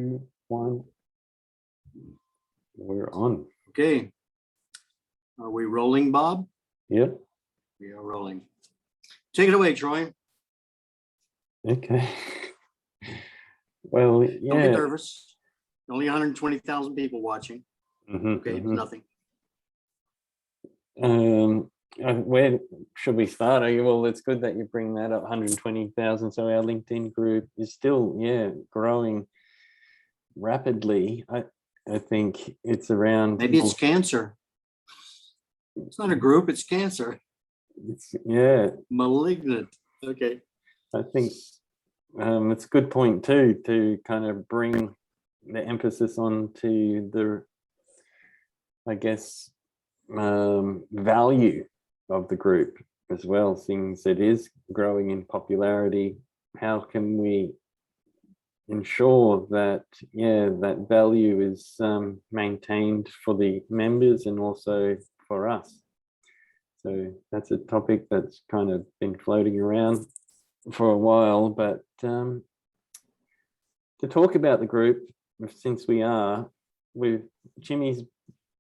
2, 1. We're on. Okay. Are we rolling, Bob? Yep. We are rolling. Take it away, Troy. Okay. Well, Don't get yeah. nervous. Only 120,000 people watching. Okay, it's nothing. Where should we start? Well, it's good that you bring that up. 120,000. So our LinkedIn group is still, growing rapidly. I think it's around. Maybe it's cancer. It's not a group, it's cancer. It's, malignant. Okay. I think it's a good point too, to kind of bring the emphasis on to the, I guess, value of the group as well, since it is growing in popularity. How can we ensure that that value is maintained for the members and also for us? So that's a topic that's kind of been floating around for a while, but to talk about the group, since Jimmy's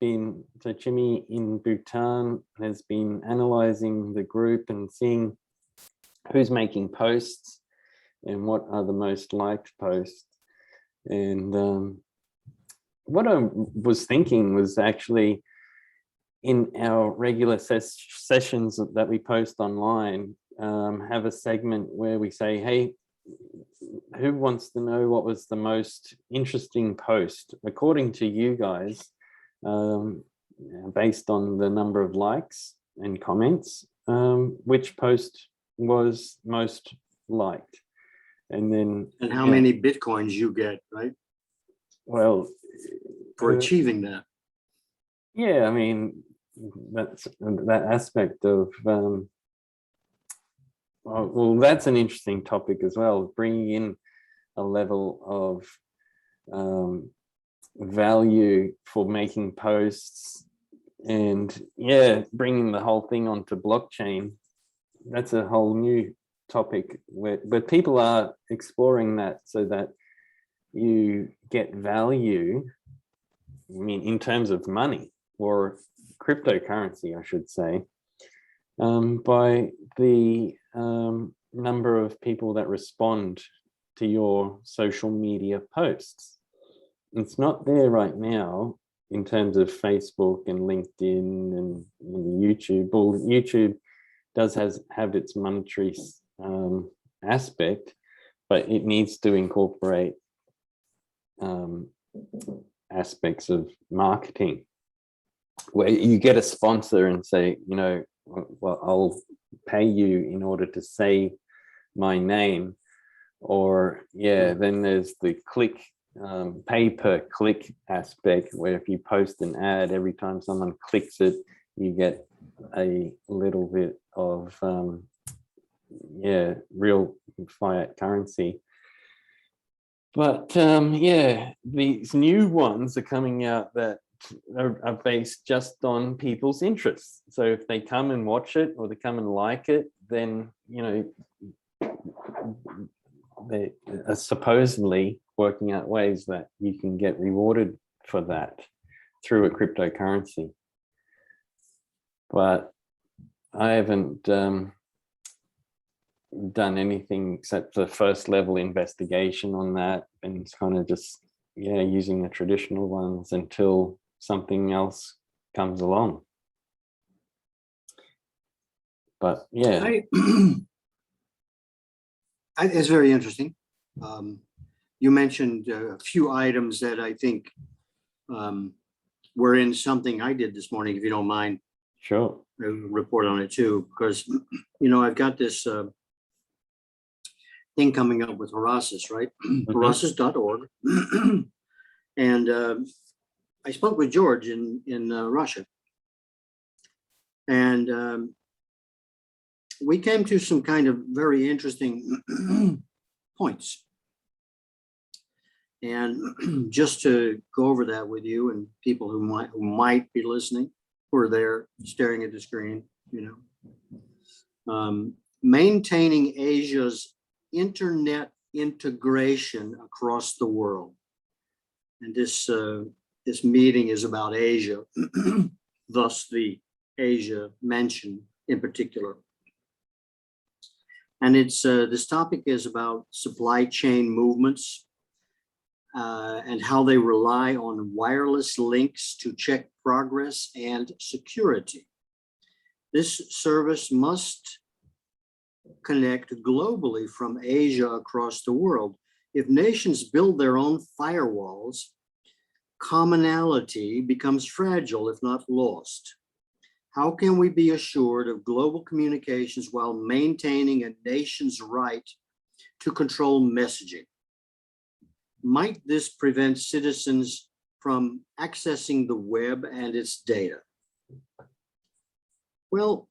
been, so Jimmy in Bhutan has been analyzing the group and seeing who's making posts and what are the most liked posts. And what I was thinking was actually, in our regular sessions that we post online, have a segment where we say, hey, who wants to know what was the most interesting post according to you guys, based on the number of likes and comments, which post was most liked? And how many Bitcoins you get, right? Well, for achieving that. Yeah, I mean, that's that aspect of well, that's an interesting topic as well, bringing in a level of value for making posts, and bringing the whole thing onto blockchain. That's a whole new topic but people are exploring that, so that you get value, I mean, in terms of money or cryptocurrency, I should say, by the number of people that respond to your social media posts. It's not there right now in terms of Facebook and LinkedIn and YouTube. Well, YouTube does have its monetary aspect, but it needs to incorporate aspects of marketing, where you get a sponsor and say, well, I'll pay you in order to say my name, or then there's the click, pay per click aspect, where if you post an ad, every time someone clicks it, you get a little bit of real fiat currency. But these new ones are coming out that are based just on people's interests. So if they come and watch it, or they come and like it, then they are supposedly working out ways that you can get rewarded for that through a cryptocurrency. But I haven't done anything except the first level investigation on that, and it's kind of just using the traditional ones until something else comes along. But it's very interesting. You mentioned a few items that I think were in something I did this morning, if you don't mind. Sure. I'll report on it too, because I've got this thing coming up with Horasis, right? Mm-hmm. Horasis.org. And I spoke with George in Russia, and we came to some kind of very interesting points. And just to go over that with you and people who might be listening, who are there staring at the screen, maintaining Asia's internet integration across the world. And this meeting is about Asia, thus the Asia mention in particular. And this topic is about supply chain movements and how they rely on wireless links to check progress and security. This service must connect globally from Asia across the world. If nations build their own firewalls, commonality becomes fragile, if not lost. How can we be assured of global communications while maintaining a nation's right to control messaging? Might this prevent citizens from accessing the web and its data? Well,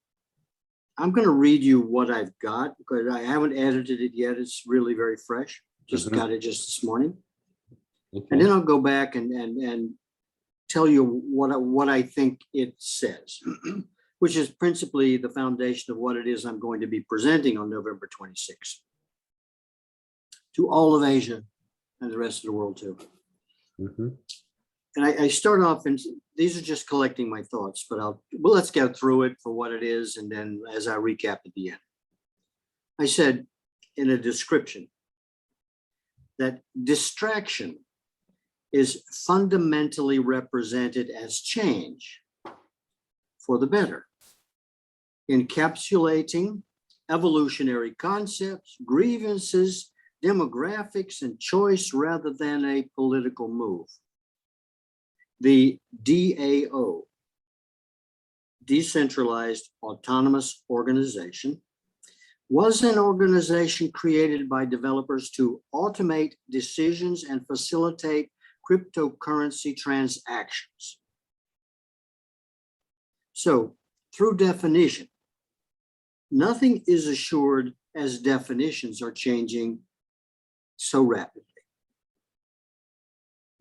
I'm going to read you what I've got because I haven't edited it yet. It's really very fresh. Just got it just this morning. Okay. And then I'll go back and tell you what I think it says, which is principally the foundation of what it is I'm going to be presenting on November 26th to all of Asia and the rest of the world too. Mhm. And I start off, and these are just collecting my thoughts, but let's go through it for what it is, and then as I recap at the end. I said in a description that distraction is fundamentally represented as change for the better, encapsulating evolutionary concepts, grievances, demographics, and choice rather than a political move. The DAO, Decentralized Autonomous Organization, was an organization created by developers to automate decisions and facilitate cryptocurrency transactions. So, through definition, nothing is assured as definitions are changing so rapidly.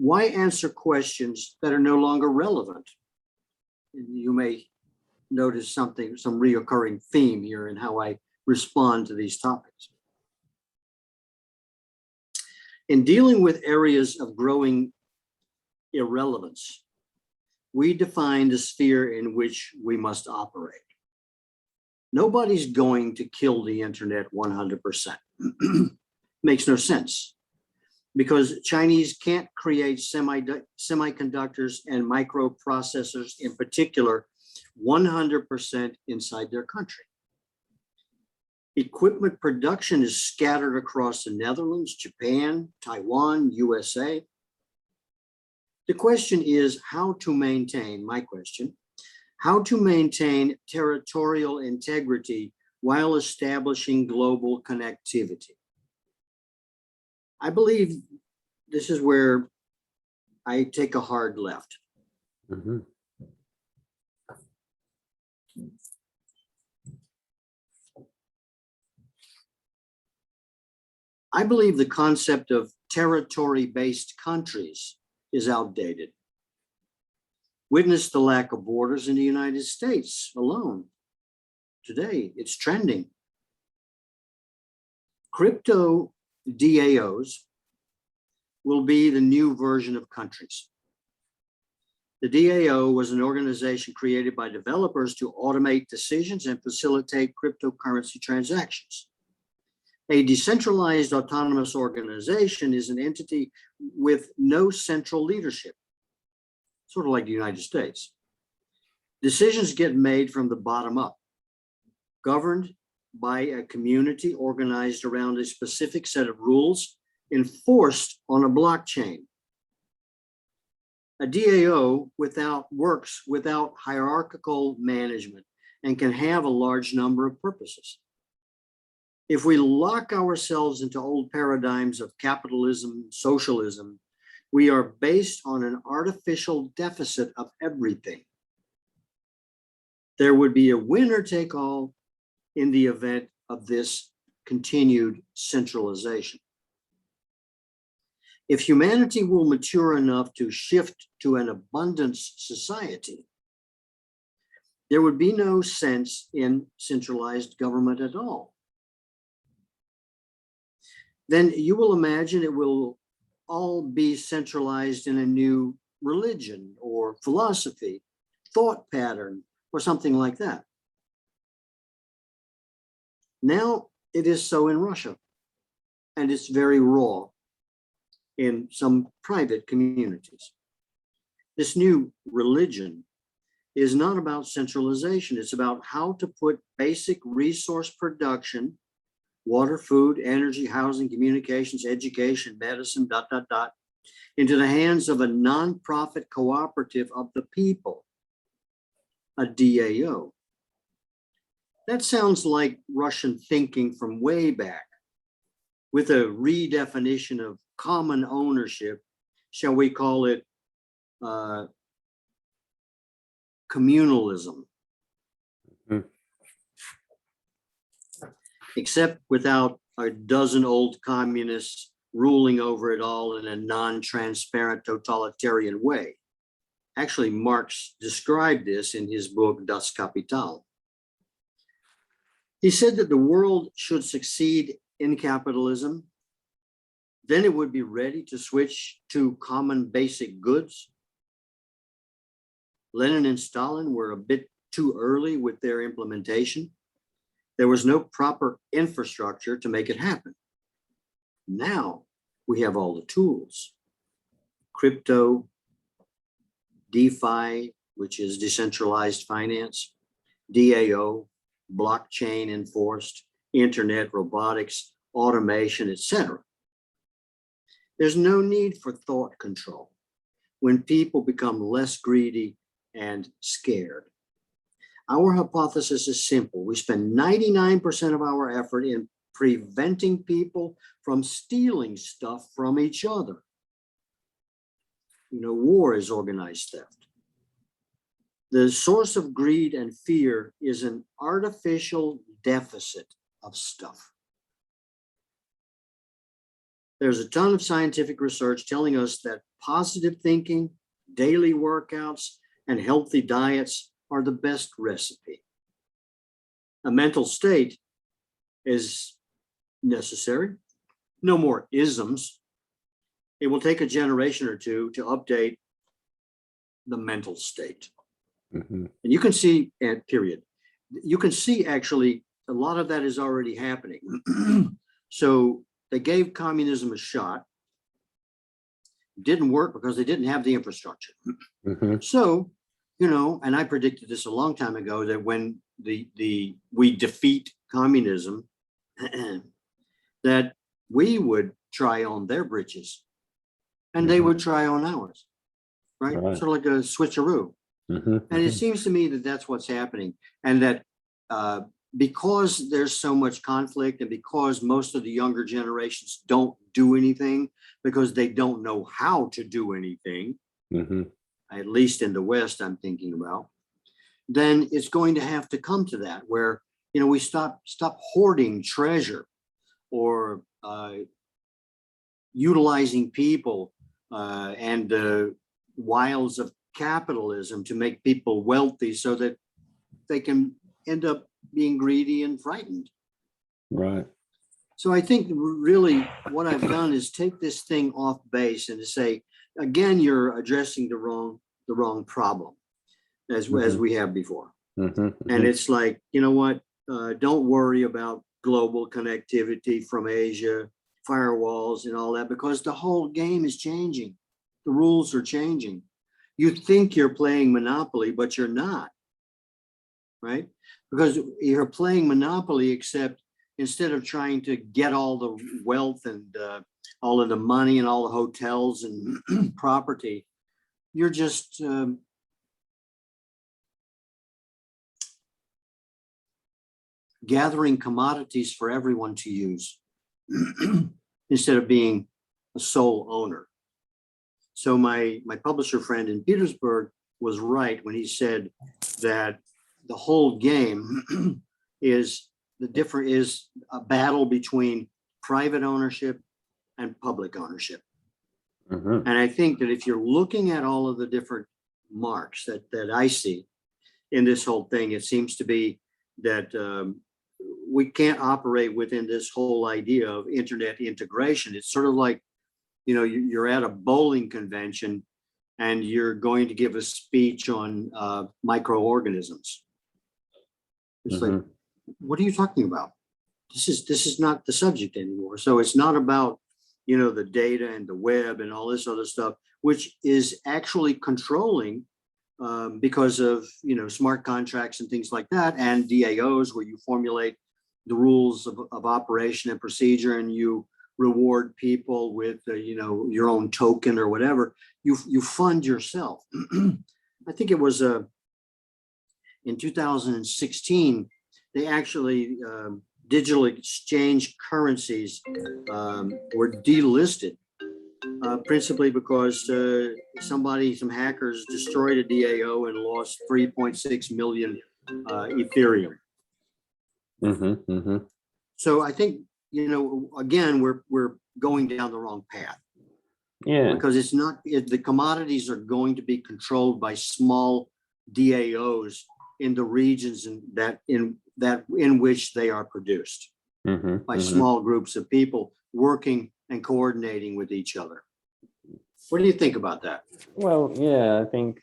Why answer questions that are no longer relevant? You may notice some reoccurring theme here in how I respond to these topics. In dealing with areas of growing irrelevance, we define the sphere in which we must operate. Nobody's going to kill the internet 100%. Makes no sense, because Chinese can't create semiconductors and microprocessors in particular 100% inside their country. Equipment production is scattered across the Netherlands, Japan, Taiwan, USA. The question is how to maintain, how to maintain territorial integrity while establishing global connectivity. I believe this is where I take a hard left. Mhm. I believe the concept of territory-based countries is outdated. Witness the lack of borders in the United States alone. Today, it's trending. Crypto DAOs will be the new version of countries. The DAO was an organization created by developers to automate decisions and facilitate cryptocurrency transactions. A decentralized autonomous organization is an entity with no central leadership, sort of like the United States. Decisions get made from the bottom up, governed by a community organized around a specific set of rules enforced on a blockchain. A DAO works without hierarchical management and can have a large number of purposes. If we lock ourselves into old paradigms of capitalism, socialism, we are based on an artificial deficit of everything. There would be a winner take all in the event of this continued centralization. If humanity will mature enough to shift to an abundance society, there would be no sense in centralized government at all. Then you will imagine it will all be centralized in a new religion or philosophy, thought pattern, or something like that. Now it is so in Russia, and it's very raw in some private communities. This new religion is not about centralization. It's about how to put basic resource production, water, food, energy, housing, communications, education, medicine, ... into the hands of a nonprofit cooperative of the people, a DAO. That sounds like Russian thinking from way back, with a redefinition of common ownership. Shall we call it communalism? Mhm. Except without a dozen old communists ruling over it all in a non-transparent totalitarian way. Actually, Marx described this in his book, Das Kapital. He said that the world should succeed in capitalism, then it would be ready to switch to common basic goods. Lenin and Stalin were a bit too early with their implementation. There was no proper infrastructure to make it happen. Now we have all the tools. Crypto, DeFi, which is decentralized finance, DAO, blockchain enforced, internet, robotics, automation, etc. There's no need for thought control when people become less greedy and scared. Our hypothesis is simple. We spend 99% of our effort in preventing people from stealing stuff from each other. You know, war is organized theft. The source of greed and fear is an artificial deficit of stuff. There's a ton of scientific research telling us that positive thinking, daily workouts, and healthy diets are the best recipe. A mental state is necessary. No more isms. It will take a generation or two to update the mental state. Mhm. And you can see, period. You can see actually a lot of that is already happening. So they gave communism a shot. Didn't work because they didn't have the infrastructure. Mhm. So, you know, and I predicted this a long time ago, that when we defeat communism, that we would try on their britches and they would try on ours, right? Right. Sort of like a switcheroo. Mhm. And it seems to me that that's what's happening. And that because there's so much conflict, and because most of the younger generations don't do anything because they don't know how to do anything, Mhm. at least in the West, I'm thinking about, then it's going to have to come to that where, you know, we stop hoarding treasure or utilizing people and the wiles of capitalism to make people wealthy so that they can end up being greedy and frightened. Right. So I think really what I've done is take this thing off base and to say, again, you're addressing the wrong problem as we have before. Mhm. And it's like, you know what, don't worry about global connectivity from Asia, firewalls and all that, because the whole game is changing. The rules are changing. You think you're playing Monopoly, but you're not, right? Because you're playing Monopoly, except instead of trying to get all the wealth and all of the money and all the hotels and property, you're just gathering commodities for everyone to use instead of being a sole owner. So my publisher friend in Petersburg was right when he said that the whole game is a battle between private ownership and public ownership. Mhm. And I think that if you're looking at all of the different marks that I see in this whole thing, it seems to be that we can't operate within this whole idea of internet integration. It's sort of like, you're at a bowling convention and you're going to give a speech on microorganisms. It's like, what are you talking about? This is not the subject anymore. So it's not about, the data and the web and all this other stuff, which is actually controlling because of, smart contracts and things like that, and DAOs, where you formulate the rules of operation and procedure, and you reward people with, your own token or whatever. You fund yourself. I think it was in 2016, they actually digital exchange currencies were delisted, principally because some hackers destroyed a DAO and lost 3.6 million Ethereum. So I think, again, we're going down the wrong path. Yeah. Because the commodities are going to be controlled by small DAOs in the regions in which they are produced, by small groups of people working and coordinating with each other. What do you think about that? Well, yeah, I think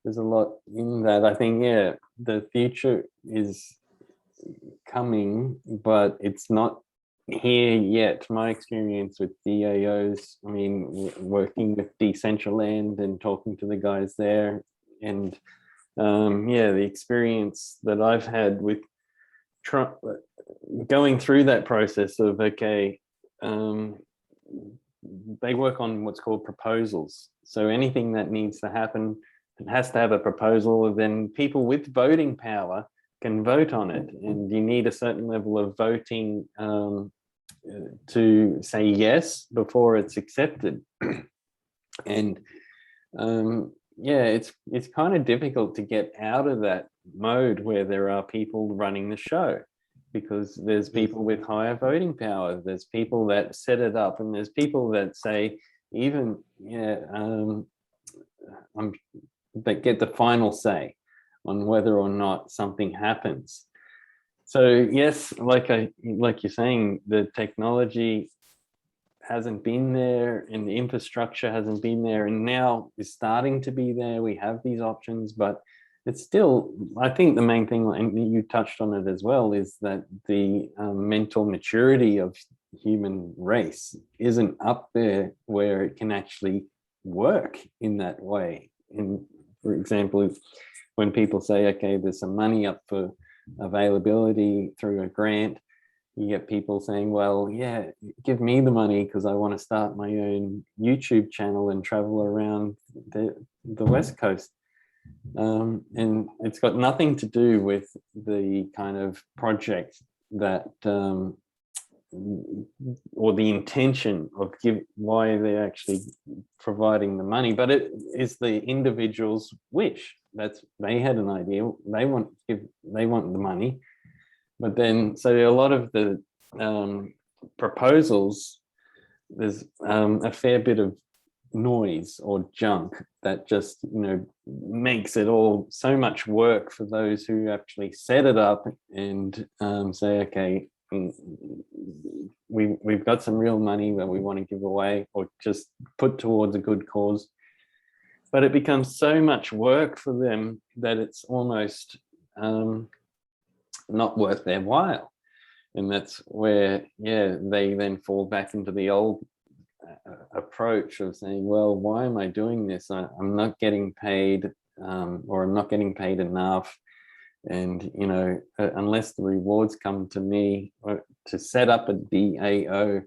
there's a lot in that. I think, yeah, the future is coming, but it's not here yet. My experience with DAOs, I mean, working with Decentraland and talking to the guys there, and the experience that I've had with going through that process of, okay, they work on what's called proposals. So anything that needs to happen, it has to have a proposal. Then people with voting power can vote on it, and you need a certain level of voting to say yes before it's accepted. And it's kind of difficult to get out of that mode where there are people running the show, because there's people with higher voting power, there's people that set it up, and there's people that say that get the final say on whether or not something happens. So yes, like you're saying, the technology hasn't been there and the infrastructure hasn't been there, and now is starting to be there. We have these options, but it's still, I think the main thing, and you touched on it as well, is that the mental maturity of human race isn't up there where it can actually work in that way. And for example, when people say, okay, there's some money up for availability through a grant, you get people saying, well, yeah, give me the money because I want to start my own YouTube channel and travel around the West Coast. And it's got nothing to do with the kind of project that or the intention of why they're actually providing the money, but it is the individual's wish. They had an idea, they want the money, but then so a lot of the proposals, there's a fair bit of noise or junk that just makes it all so much work for those who actually set it up and say, okay, we've got some real money that we want to give away or just put towards a good cause, but it becomes so much work for them that it's almost not worth their while. And that's where they then fall back into the old approach of saying, well, why am I doing this? I'm not getting paid, or I'm not getting paid enough. And, unless the rewards come to me to set up a DAO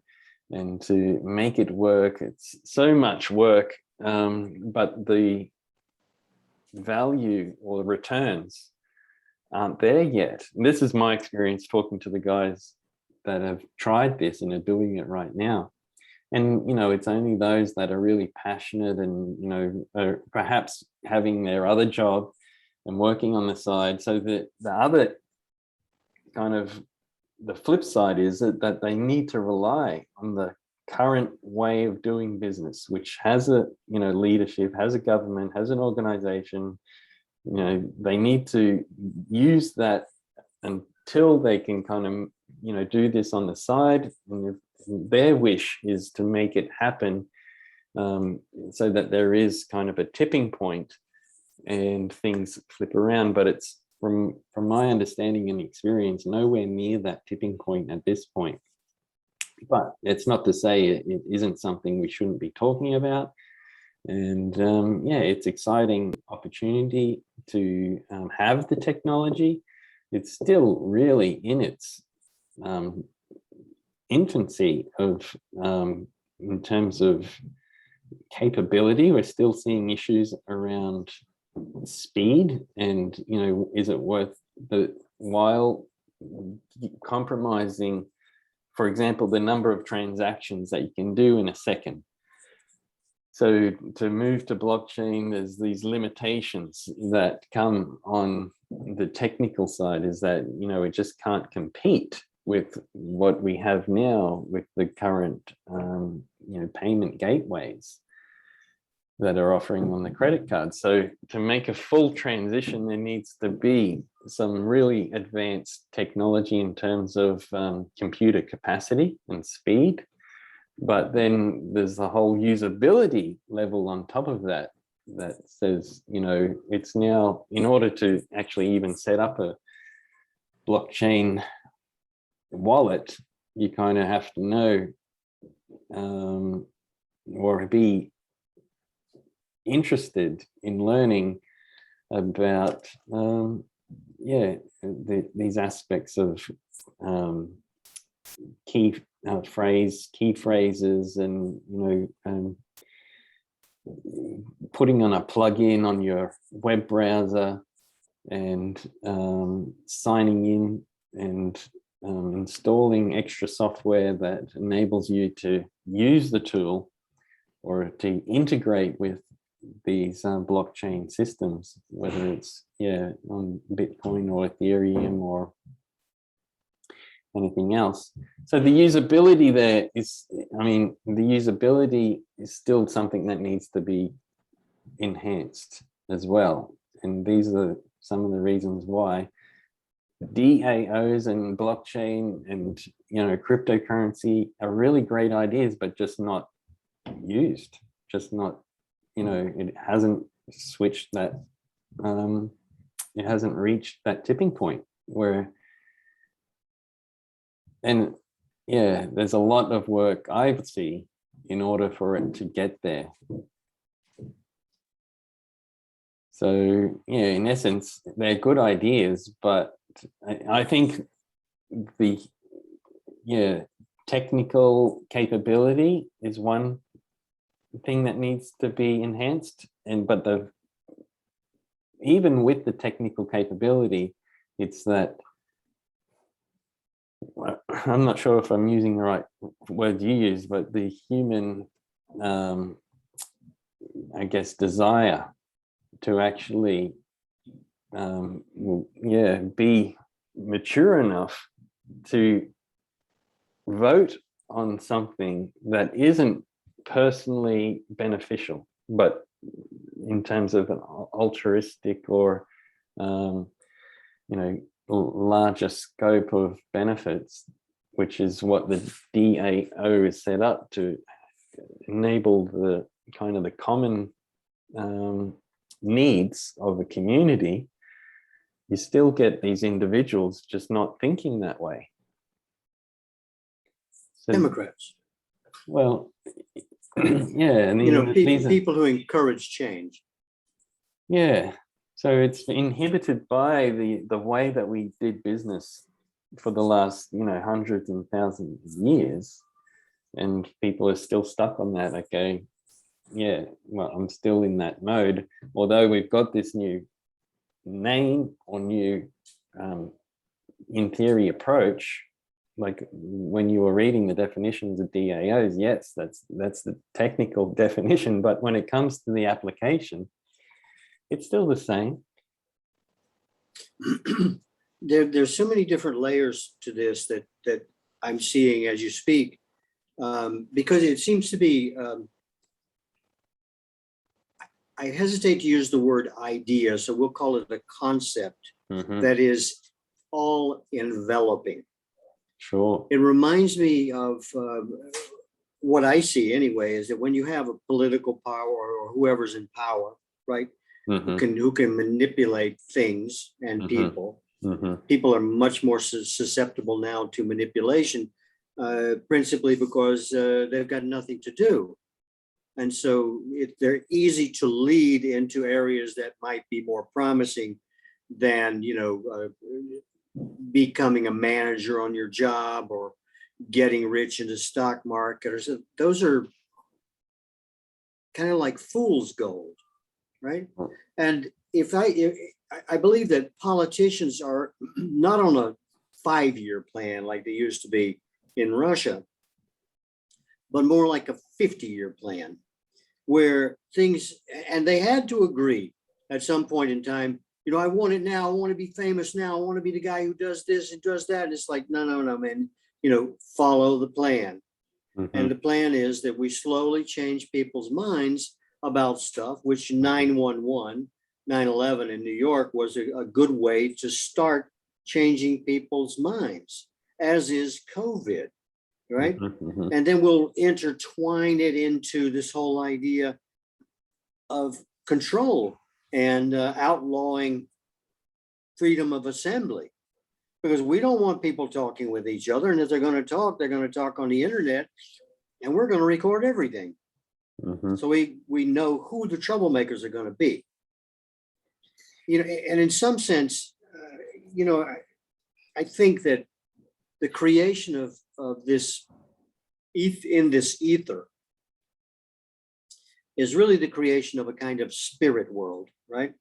and to make it work, it's so much work, but the value or the returns aren't there yet. And this is my experience talking to the guys that have tried this and are doing it right now. And, it's only those that are really passionate and, are perhaps having their other job and working on the side. So the other kind of the flip side is that they need to rely on the current way of doing business, which has a, leadership, has a government, has an organization. They need to use that until they can kind of, do this on the side. And their wish is to make it happen, so that there is kind of a tipping point and things flip around. But it's from my understanding and experience, nowhere near that tipping point at this point. But it's not to say it isn't something we shouldn't be talking about. And yeah, it's exciting opportunity to have the technology. It's still really in its infancy of in terms of capability. We're still seeing issues around speed, and is it worth the while compromising, for example, the number of transactions that you can do in a second. So to move to blockchain, there's these limitations that come on the technical side, is that, it just can't compete with what we have now with the current, payment gateways that are offering on the credit card. So to make a full transition, there needs to be some really advanced technology in terms of computer capacity and speed. But then there's the whole usability level on top of that, that says, it's now, in order to actually even set up a blockchain wallet, you kind of have to know or be interested in learning about these aspects of key phrases, and putting on a plugin on your web browser, and signing in, and installing extra software that enables you to use the tool or to integrate with these blockchain systems, whether it's on Bitcoin or Ethereum or anything else. So the usability there is, the usability is still something that needs to be enhanced as well. And these are some of the reasons why DAOs and blockchain and cryptocurrency are really great ideas, but just not used, just not, it hasn't switched that, it hasn't reached that tipping point where, and yeah, there's a lot of work I see in order for it to get there. So yeah, in essence, they're good ideas, but I think the technical capability is one thing that needs to be enhanced, but even with the technical capability, it's that, I'm not sure if I'm using the right word you use, but the human, I guess, desire to actually be mature enough to vote on something that isn't personally beneficial, but in terms of an altruistic or larger scope of benefits, which is what the DAO is set up to enable, the kind of the common needs of a community. You still get these individuals just not thinking that way. So, Democrats. Well, yeah, and people who encourage change. Yeah, so it's inhibited by the way that we did business for the last hundreds and thousands of years, and people are still stuck on that. Okay, yeah, well, I'm still in that mode, although we've got this new name or new in theory approach. Like when you were reading the definitions of DAOs, yes, that's the technical definition, but when it comes to the application, it's still the same. There's so many different layers to this that I'm seeing as you speak, because it seems to be, I hesitate to use the word idea, so we'll call it a concept that is all enveloping. Sure. It reminds me of what I see anyway, is that when you have a political power or whoever's in power, right, Mhm, who can manipulate things and mhm, people, mhm, people are much more susceptible now to manipulation, principally because they've got nothing to do. And so they're easy to lead into areas that might be more promising than, becoming a manager on your job or getting rich in the stock market. Or so. Those are kind of like fool's gold, right? And I believe that politicians are not on a 5-year plan like they used to be in Russia, but more like a 50-year plan where things, and they had to agree at some point in time, I want it now. I want to be famous now. I want to be the guy who does this and does that. And it's like, no, man, follow the plan. And mhm, the plan is that we slowly change people's minds about stuff, which 9/11, 9/11 in New York was a good way to start changing people's minds, as is COVID, right? mhm, mhm. And then we'll intertwine it into this whole idea of control and outlawing freedom of assembly, because we don't want people talking with each other. And if they're going to talk, they're going to talk on the internet, and we're going to record everything. Mhm. So we know who the troublemakers are going to be. And in some sense, I think that the creation of this in this ether is really the creation of a kind of spirit world, right?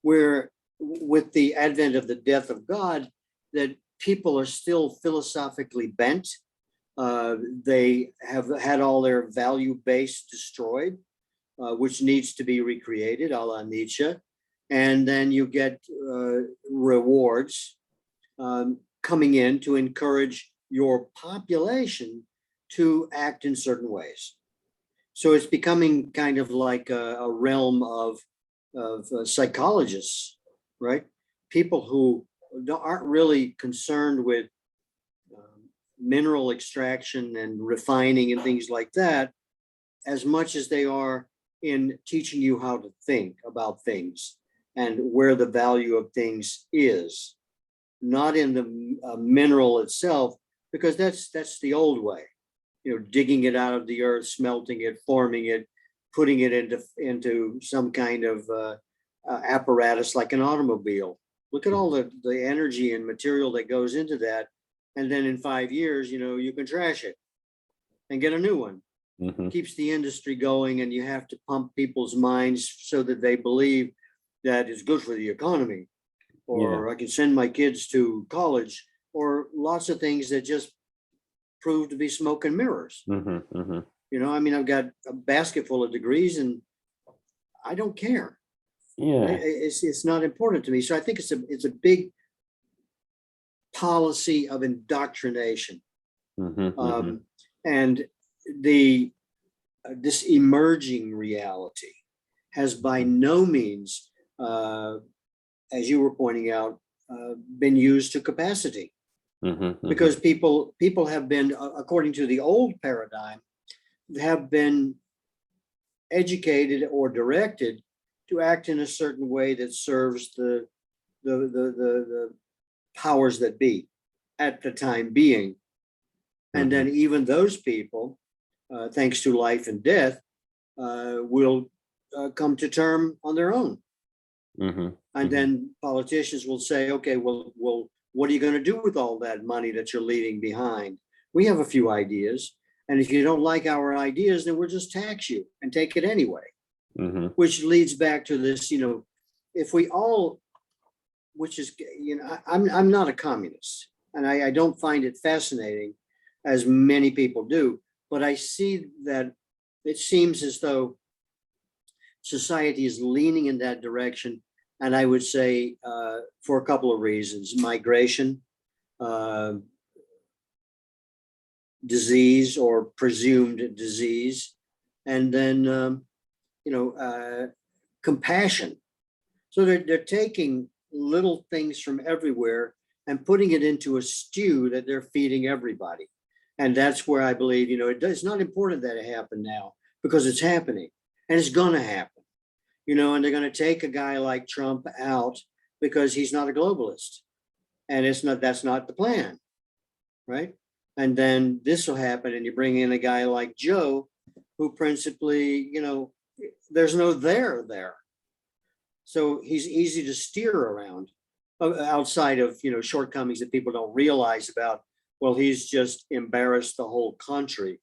Where with the advent of the death of God, that people are still philosophically bent. They have had all their value base destroyed, which needs to be recreated, a la Nietzsche. And then you get rewards coming in to encourage your population to act in certain ways. So it's becoming kind of like a realm of psychologists, right? People who aren't really concerned with mineral extraction and refining and things like that, as much as they are in teaching you how to think about things and where the value of things is, not in the mineral itself, because that's the old way. Digging it out of the earth, smelting it, forming it, putting it into some kind of apparatus like an automobile. Look at all the energy and material that goes into that. And then in 5 years, you can trash it and get a new one. Mhm. Keeps the industry going, and you have to pump people's minds so that they believe that it's good for the economy, or I can send my kids to college, or lots of things that just prove to be smoke and mirrors. Mhm, mhm. I've got a basket full of degrees and I don't care. Yeah. It's not important to me. So I think it's a big policy of indoctrination. Mhm, mhm. And the this emerging reality has by no means, as you were pointing out, been used to capacity, Mhm, mhm. because people have been, according to the old paradigm, have been educated or directed to act in a certain way that serves the powers that be at the time being. And then even those people, thanks to life and death, will come to term on their own. Mhm, And mhm. then politicians will say, okay, well, what are you going to do with all that money that you're leaving behind? We have a few ideas. And if you don't like our ideas, then we'll just tax you and take it anyway. Mhm. Which leads back to this, if we all, which is, I'm not a communist, and I don't find it fascinating as many people do, but I see that it seems as though society is leaning in that direction. And I would say for a couple of reasons: migration, uh, disease or presumed disease, and then compassion. So they're taking little things from everywhere and putting it into a stew that they're feeding everybody. And that's where I believe, it's not important that it happened now because it's happening and it's going to happen, and they're going to take a guy like Trump out because he's not a globalist. And that's not the plan, right? And then this will happen and you bring in a guy like Joe, who principally, there's no there. So he's easy to steer around outside of, shortcomings that people don't realize about. Well, he's just embarrassed the whole country,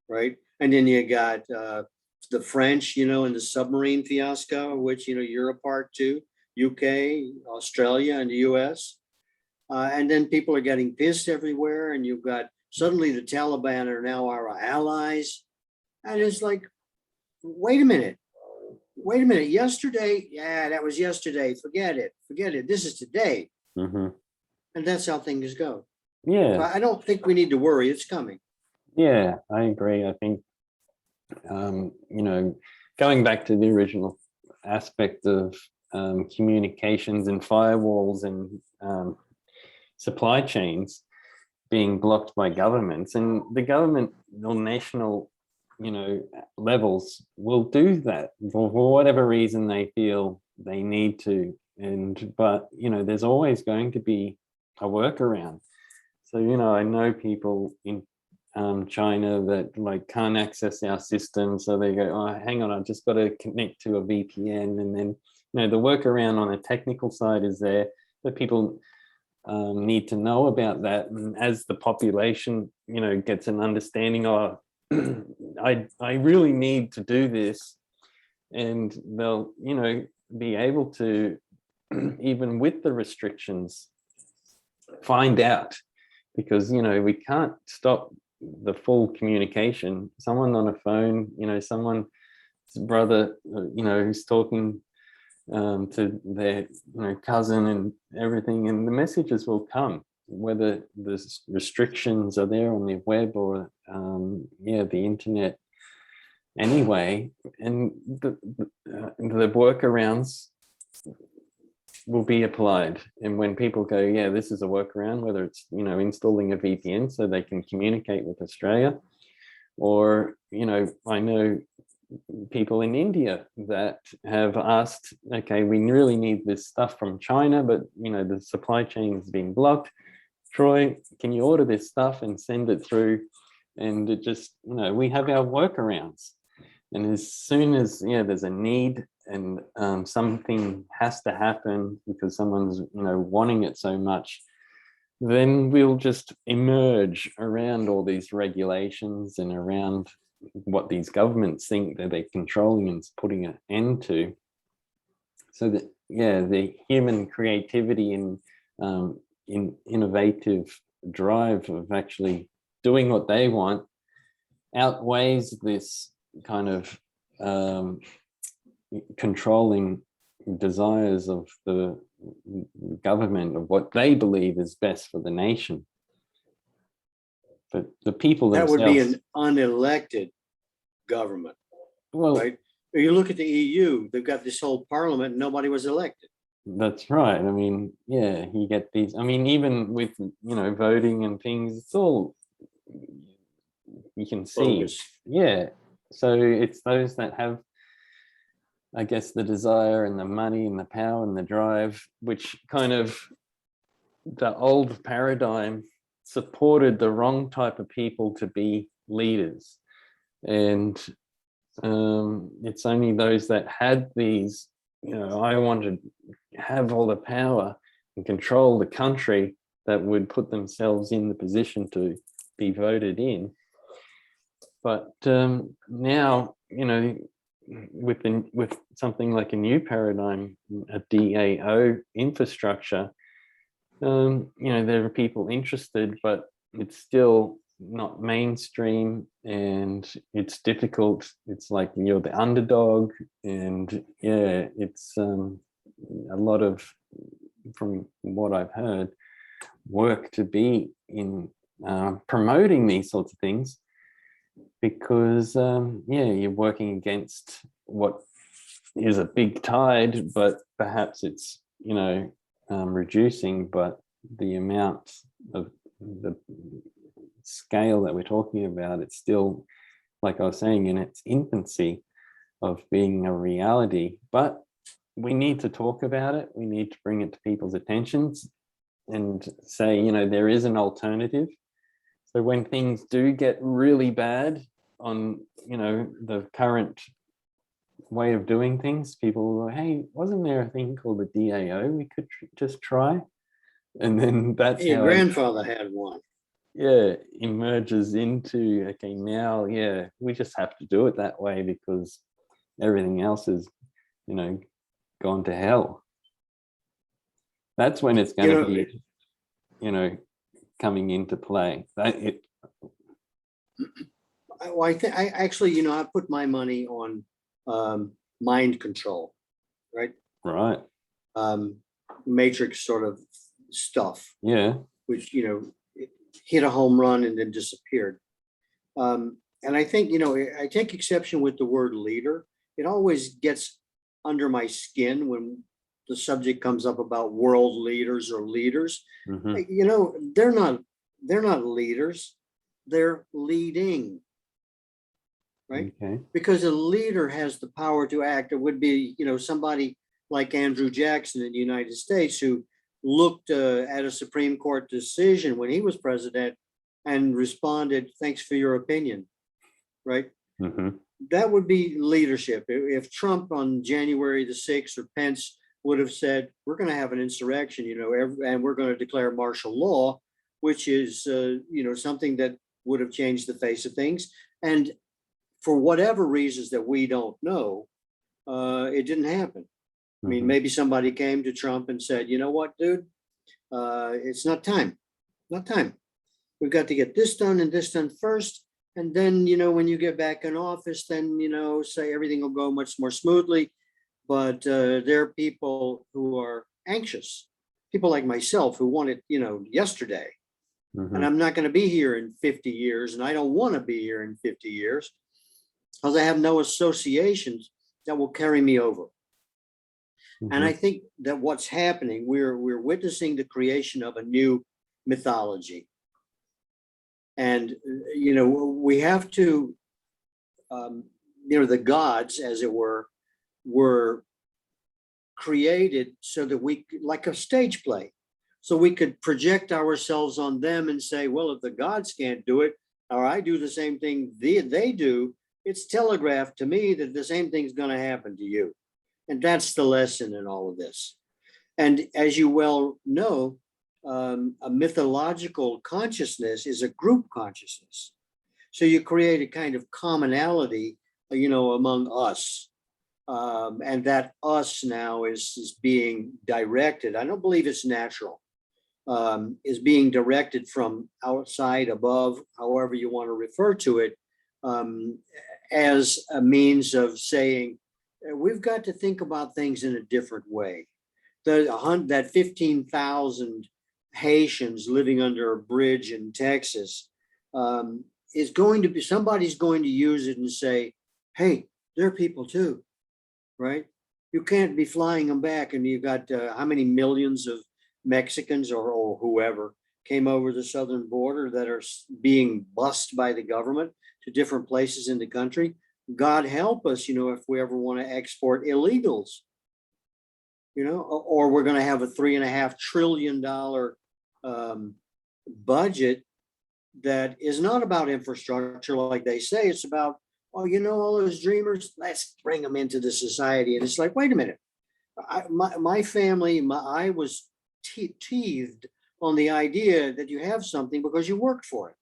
right? And then you got the French, and the submarine fiasco, which, you're a part too, UK, Australia, and the US. And then people are getting pissed everywhere. And you've got suddenly the Taliban are now our allies. And it's like, wait a minute. Yesterday, that was yesterday. Forget it. This is today. Mm-hmm. And that's how things go. Yeah. So I don't think we need to worry. It's coming. Yeah, I agree. I think, going back to the original aspect of communications and firewalls and supply chains being blocked by governments, and the government or national, levels will do that for whatever reason they feel they need to. But there's always going to be a workaround. So, I know people in China that can't access our system. So they go, oh, hang on, I've just got to connect to a VPN. And then, the workaround on a technical side is there, that people need to know about that. And as the population, gets an understanding of, I really need to do this. And they'll, be able to, even with the restrictions, find out. Because, we can't stop the full communication. Someone on a phone, someone's brother, who's talking to their, cousin and everything, and the messages will come, whether the restrictions are there on the web or, the internet anyway. And the workarounds will be applied. And when people go, yeah, this is a workaround, whether it's, installing a VPN so they can communicate with Australia, or, I know people in India that have asked, okay, we really need this stuff from China, but, the supply chain is being blocked. Troy, can you order this stuff and send it through? And it just, we have our workarounds. And as soon as, there's a need and something has to happen because someone's, wanting it so much, then we'll just emerge around all these regulations and around what these governments think that they're controlling and putting an end to. So that, the human creativity and in innovative drive of actually doing what they want outweighs this kind of controlling desires of the government of what they believe is best for the nation. But the people That themselves, would be an unelected government, well, right? You look at the EU, they've got this whole parliament, and nobody was elected. that's right. I mean, you get these, even with, voting and things, it's all, you can see. Bogus. Yeah. So it's those that have, I guess, the desire and the money and the power and the drive, which kind of the old paradigm supported the wrong type of people to be leaders. And it's only those that had these, I want to have all the power and control the country, that would put themselves in the position to be voted in. But now, with something like a new paradigm, a DAO infrastructure, there are people interested, but it's still not mainstream and it's difficult. It's like you're the underdog, and it's a lot of, from what I've heard, work to be in promoting these sorts of things, because you're working against what is a big tide, but perhaps it's reducing, but the amount of the scale that we're talking about, it's still, like I was saying, in its infancy of being a reality. But we need to talk about it. We need to bring it to people's attentions and say, you know, there is an alternative. So when things do get really bad on, you know, the current way of doing things, people will go, hey, wasn't there a thing called the DAO we could just try? And then that's Your how grandfather had one. emerges into, okay, now, we just have to do it that way because everything else is, you know, gone to hell. That's when it's going to be, you know, coming into play. I think I actually, you know, I put my money on mind control, right? Right. Matrix sort of stuff. Yeah. Which, you know, hit a home run and then disappeared. And I think, you know, I take exception with the word leader. It always gets under my skin when the subject comes up about world leaders or leaders. Mm-hmm. You know, they're not leaders, they're leading, right? Okay. Because a leader has the power to act. It would be, you know, somebody like Andrew Jackson in the United States who looked at a Supreme Court decision when he was president and responded, thanks for your opinion, right? Mm-hmm. That would be leadership. If Trump on January the 6th or Pence would have said, we're going to have an insurrection, you know, and we're going to declare martial law, which is, you know, something that would have changed the face of things. And for whatever reasons that we don't know, it didn't happen. I mean, maybe somebody came to Trump and said, you know what, dude, it's not time. We've got to get this done and this done first. And then, you know, when you get back in office, then, you know, say everything will go much more smoothly. But there are people who are anxious, people like myself who want it, you know, yesterday. And I'm not going to be here in 50 years. And I don't want to be here in 50 years because I have no associations that will carry me over. And I think that what's happening, we're witnessing the creation of a new mythology. And, you know, we have to, you know, the gods, as it were created so that we, like a stage play, so we could project ourselves on them and say, well, if the gods can't do it, or I do the same thing they do, it's telegraphed to me that the same thing's going to happen to you. And that's the lesson in all of this. And as you well know, a mythological consciousness is a group consciousness. So you create a kind of commonality, you know, among us. And that us now is being directed. I don't believe it's natural. Is being directed from outside, above, however you want to refer to it, as a means of saying, we've got to think about things in a different way. That 15,000 Haitians living under a bridge in Texas is going to be, somebody's going to use it and say, hey, they're people too, right? You can't be flying them back. And you got how many millions of Mexicans or whoever came over the southern border that are being bused by the government to different places in the country. God help us, you know, if we ever want to export illegals, you know, or we're going to have a $3.5 trillion budget that is not about infrastructure, like they say. It's about, oh, you know, all those dreamers, let's bring them into the society. And it's like, wait a minute, my family, I was teethed on the idea that you have something because you worked for it,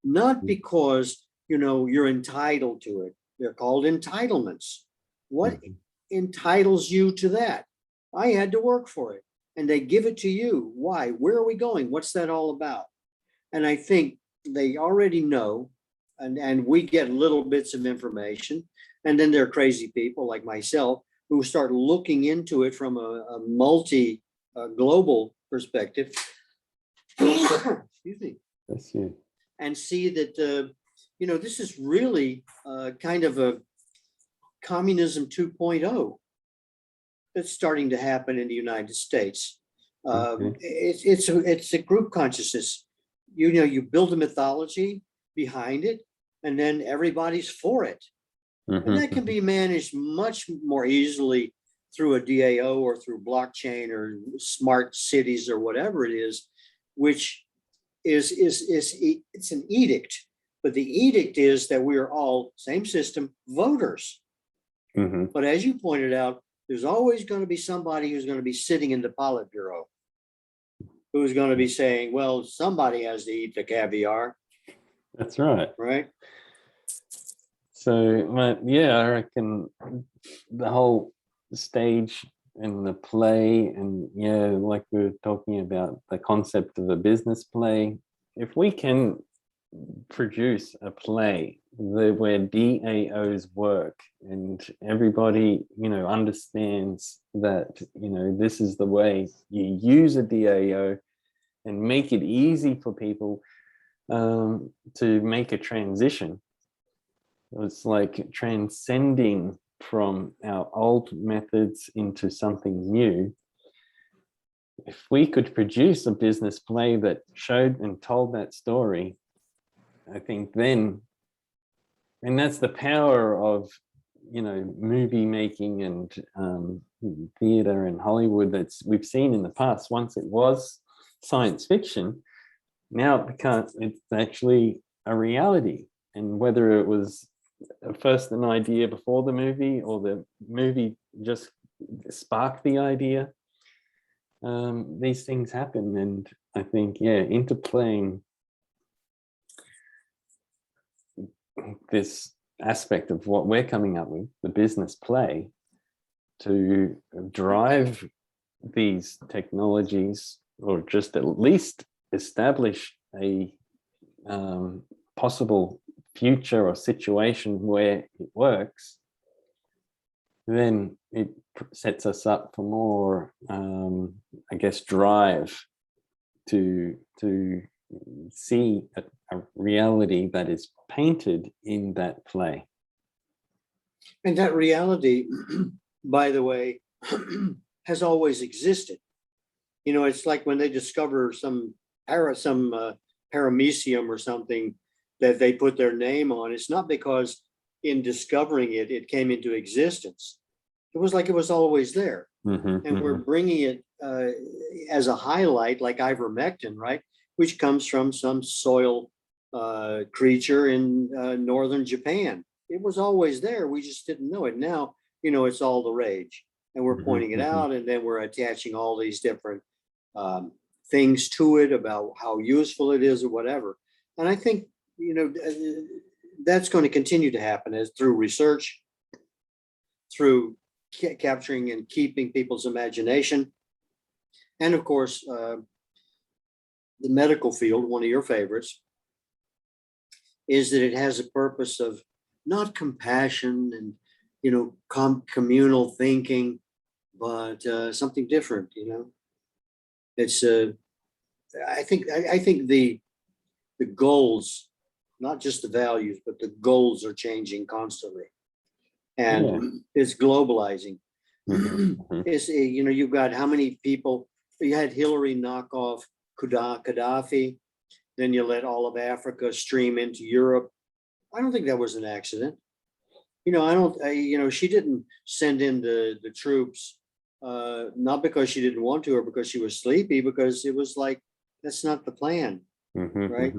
not because, you know, you're entitled to it. They're called entitlements. What entitles you to that? I had to work for it, and they give it to you. Why? Where are we going? What's that all about? And I think they already know, and we get little bits of information. And then there are crazy people like myself who start looking into it from a multi global perspective. Excuse me. That's you. And see that, you know, this is really kind of a communism 2.0 that's starting to happen in the United States. Okay. It's a group consciousness. You know, you build a mythology behind it, and then everybody's for it. And that can Mhm. be managed much more easily through a DAO or through blockchain or smart cities or whatever it is, which it's an edict. But the edict is that we are all, same system, voters. Mhm. But as you pointed out, there's always going to be somebody who's going to be sitting in the Politburo, who's going to be saying, well, somebody has to eat the caviar, That's right. right? So, yeah, I reckon the whole stage and the play, and yeah, like we were talking about the concept of a business play, if we can produce a play where DAOs work and everybody, understands that, this is the way you use a DAO and make it easy for people to make a transition. It's like transcending from our old methods into something new. If we could produce a business play that showed and told that story, I think then, and that's the power of, movie making and theater and Hollywood that's we've seen in the past. Once it was science fiction, now it's actually a reality. And whether it was first an idea before the movie or the movie just sparked the idea, these things happen. And I think, yeah, interplaying this aspect of what we're coming up with, the business play, to drive these technologies, or just at least establish a possible future or situation where it works, then it sets us up for more, I guess, drive to see a reality that is painted in that play. And that reality, by the way, has always existed. You know, it's like when they discover some paramecium or something that they put their name on. It's not because in discovering it, it came into existence. It was like it was always there. And we're bringing it as a highlight, like ivermectin, right? Which comes from some soil creature in northern Japan. It was always there. We just didn't know it. Now, you know, it's all the rage, and we're pointing it out, and then we're attaching all these different things to it about how useful it is or whatever. And I think, you know, that's going to continue to happen as through research, through capturing and keeping people's imagination. And of course, the medical field, one of your favorites, is that it has a purpose of not compassion and, you know, communal thinking, but something different, you know. It's I think the goals, not just the values, but the goals are changing constantly, and Yeah. it's globalizing. Mhm. It's you know, you've got how many people, you had Hillary knock off Gaddafi, then you let all of Africa stream into Europe. I don't think that was an accident. You know, I don't, you know, she didn't send in the troops, not because she didn't want to or because she was sleepy, because it was like, that's not the plan, right?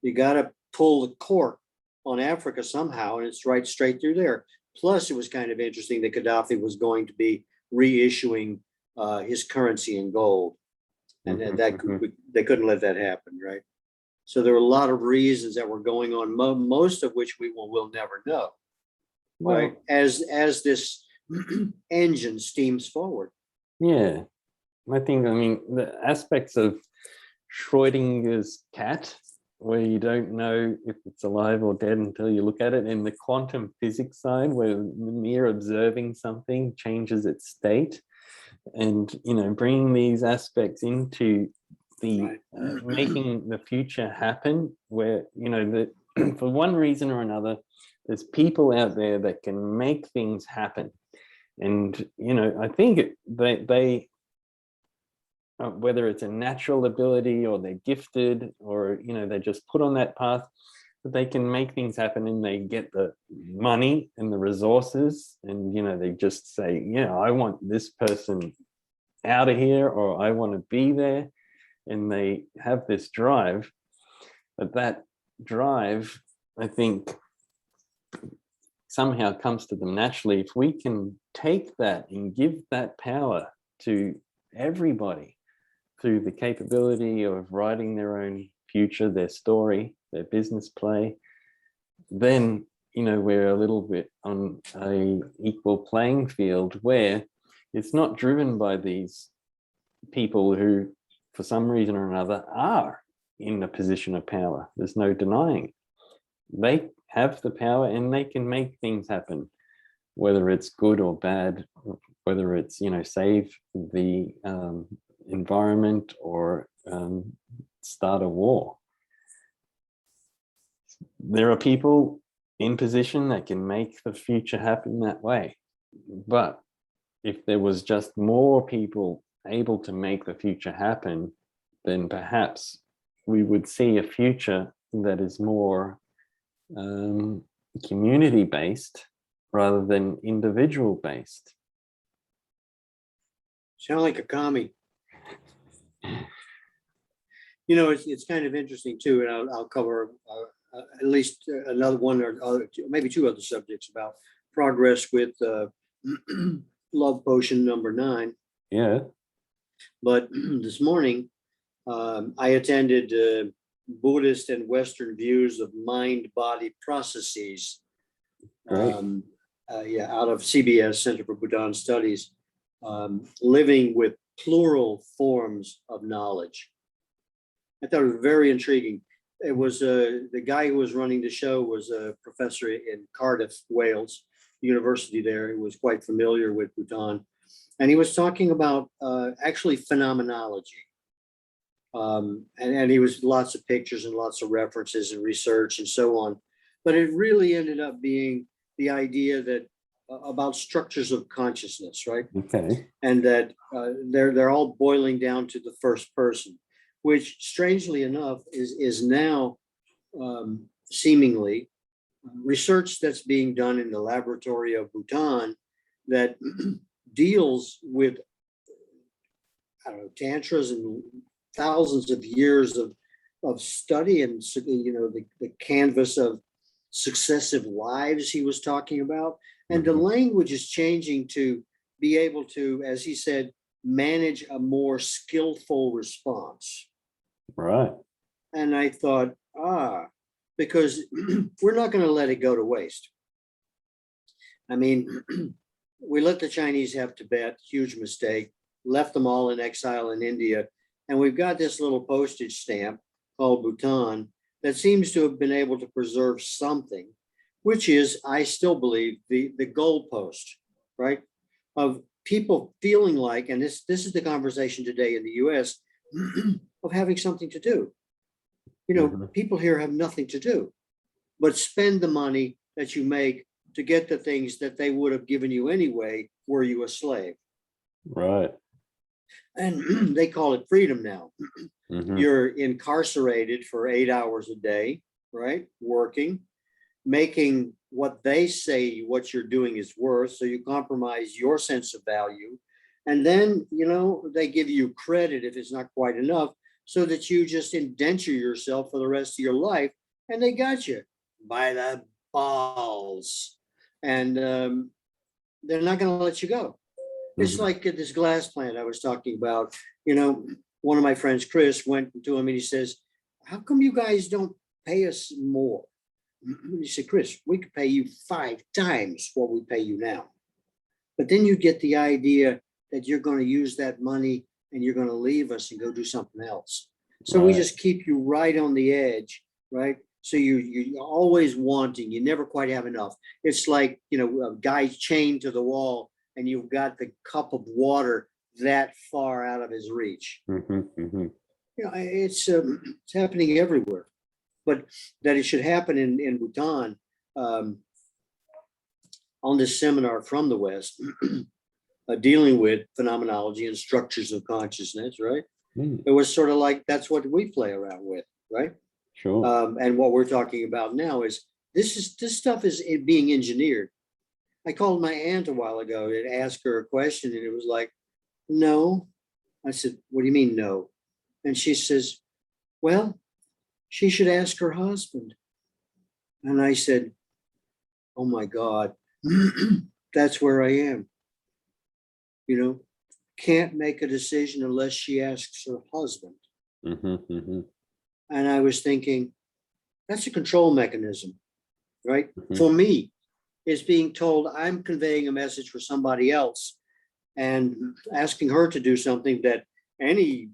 You got to pull the cork on Africa somehow, and it's right straight through there. Plus, it was kind of interesting that Gaddafi was going to be reissuing his currency in gold, and they couldn't let that happen, right? So there were a lot of reasons that were going on, most of which we will never know, right? Well, As this engine steams forward. yeah, I mean, the aspects of Schrodinger's cat, where you don't know if it's alive or dead until you look at it, and the quantum physics side, where the mere observing something changes its state, and, you know, bringing these aspects into the making the future happen, where, you know, that for one reason or another, there's people out there that can make things happen. And, you know, I think they whether it's a natural ability or they're gifted or, they're just put on that path, that they can make things happen and they get the money and the resources. And, they just say, yeah, I want this person out of here, or I want to be there. And they have this drive, but that drive, I think, somehow comes to them naturally. If we can take that and give that power to everybody through the capability of writing their own future, their story, their business play, then, we're a little bit on a equal playing field where it's not driven by these people who, for some reason or another, are in a position of power. There's no denying it. They have the power and they can make things happen, whether it's good or bad, whether it's, save the environment or start a war. There are people in position that can make the future happen that way. But if there was just more people able to make the future happen, then perhaps we would see a future that is more community-based rather than individual-based. Sound like a commie. It's kind of interesting too, and I'll cover at least another one or maybe two other subjects about progress with Love Potion number 9. Yeah. But this morning, I attended Buddhist and Western views of mind-body processes. Great. Out of CBS, Center for Bhutan Studies, living with plural forms of knowledge. I thought it was very intriguing. It was the guy who was running the show was a professor in Cardiff, Wales, university there. He was quite familiar with Bhutan. And he was talking about actually phenomenology. And he was lots of pictures and lots of references and research and so on. But it really ended up being the idea that about structures of consciousness, right? Okay. And that they're all boiling down to the first person, which strangely enough is now seemingly research that's being done in the laboratory of Bhutan that deals with, tantras and thousands of years of study and, the canvas of successive lives he was talking about. And the language is changing to be able to, as he said, manage a more skillful response. Right. And I thought, because we're not going to let it go to waste. I mean, we let the Chinese have Tibet, huge mistake, left them all in exile in India. And we've got this little postage stamp called Bhutan that seems to have been able to preserve something, which is, I still believe, the goalpost, right? Of people feeling like, and this is the conversation today in the US, of having something to do. People here have nothing to do but spend the money that you make to get the things that they would have given you anyway, were you a slave. Right. And they call it freedom now. You're incarcerated for 8 hours a day, right? Working, making what they say what you're doing is worth. So you compromise your sense of value. And then, they give you credit if it's not quite enough, so that you just indenture yourself for the rest of your life. And they got you by the balls. And they're not going to let you go. It's like at this glass plant I was talking about. One of my friends, Chris, went to him and he says, "How come you guys don't pay us more?" He said, "Chris, we could pay you 5 times what we pay you now. But then you get the idea that you're going to use that money and you're going to leave us and go do something else. So we just keep you right on the edge, right? So you're always wanting, you never quite have enough. It's like, a guy chained to the wall and you've got the cup of water that far out of his reach. It's happening everywhere. But that it should happen in Bhutan, on this seminar from the West, dealing with phenomenology and structures of consciousness, right? Mm, It was sort of like, that's what we play around with, right? sure. And what we're talking about now is this stuff is being engineered. I called my aunt a while ago and asked her a question, and it was like, no. I said, what do you mean no? And she says, well, she should ask her husband. And I said, oh my God, that's where I am. You know, can't make a decision unless she asks her husband. Hmm, hmm, And I was thinking, that's a control mechanism, right? hmm. For me, it's being told I'm conveying a message for somebody else and asking her to do something that any,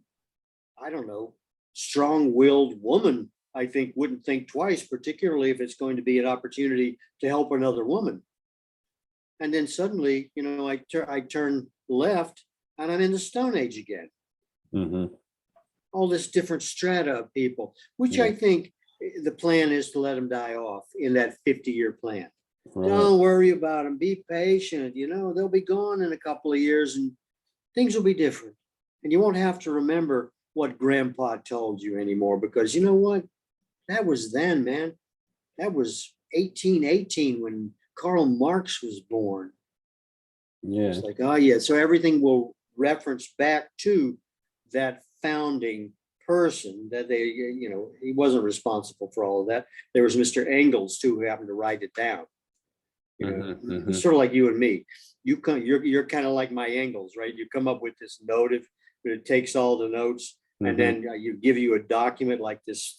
I don't know, strong-willed woman, I think, wouldn't think twice, particularly if it's going to be an opportunity to help another woman. And then suddenly, you know, I turn left and I'm in the Stone Age again. Hmm. All this different strata of people, which Yeah. I think the plan is to let them die off in that 50-year plan. Right. Don't worry about them. Be patient. You know, they'll be gone in a couple of years and things will be different. And you won't have to remember what grandpa told you anymore, because you know what? That was then, man. That was 1818 when Karl Marx was born. Yeah. It's like, oh yeah. So everything will reference back to that founding person that they, you know, he wasn't responsible for all of that. There was Mr. Engels too, who happened to write it down. You know, Mhm, mhm. it's sort of like you and me. You're kind of like my Engels, right? You come up with this notive, but it takes all the notes, and Mhm, then you give you a document like this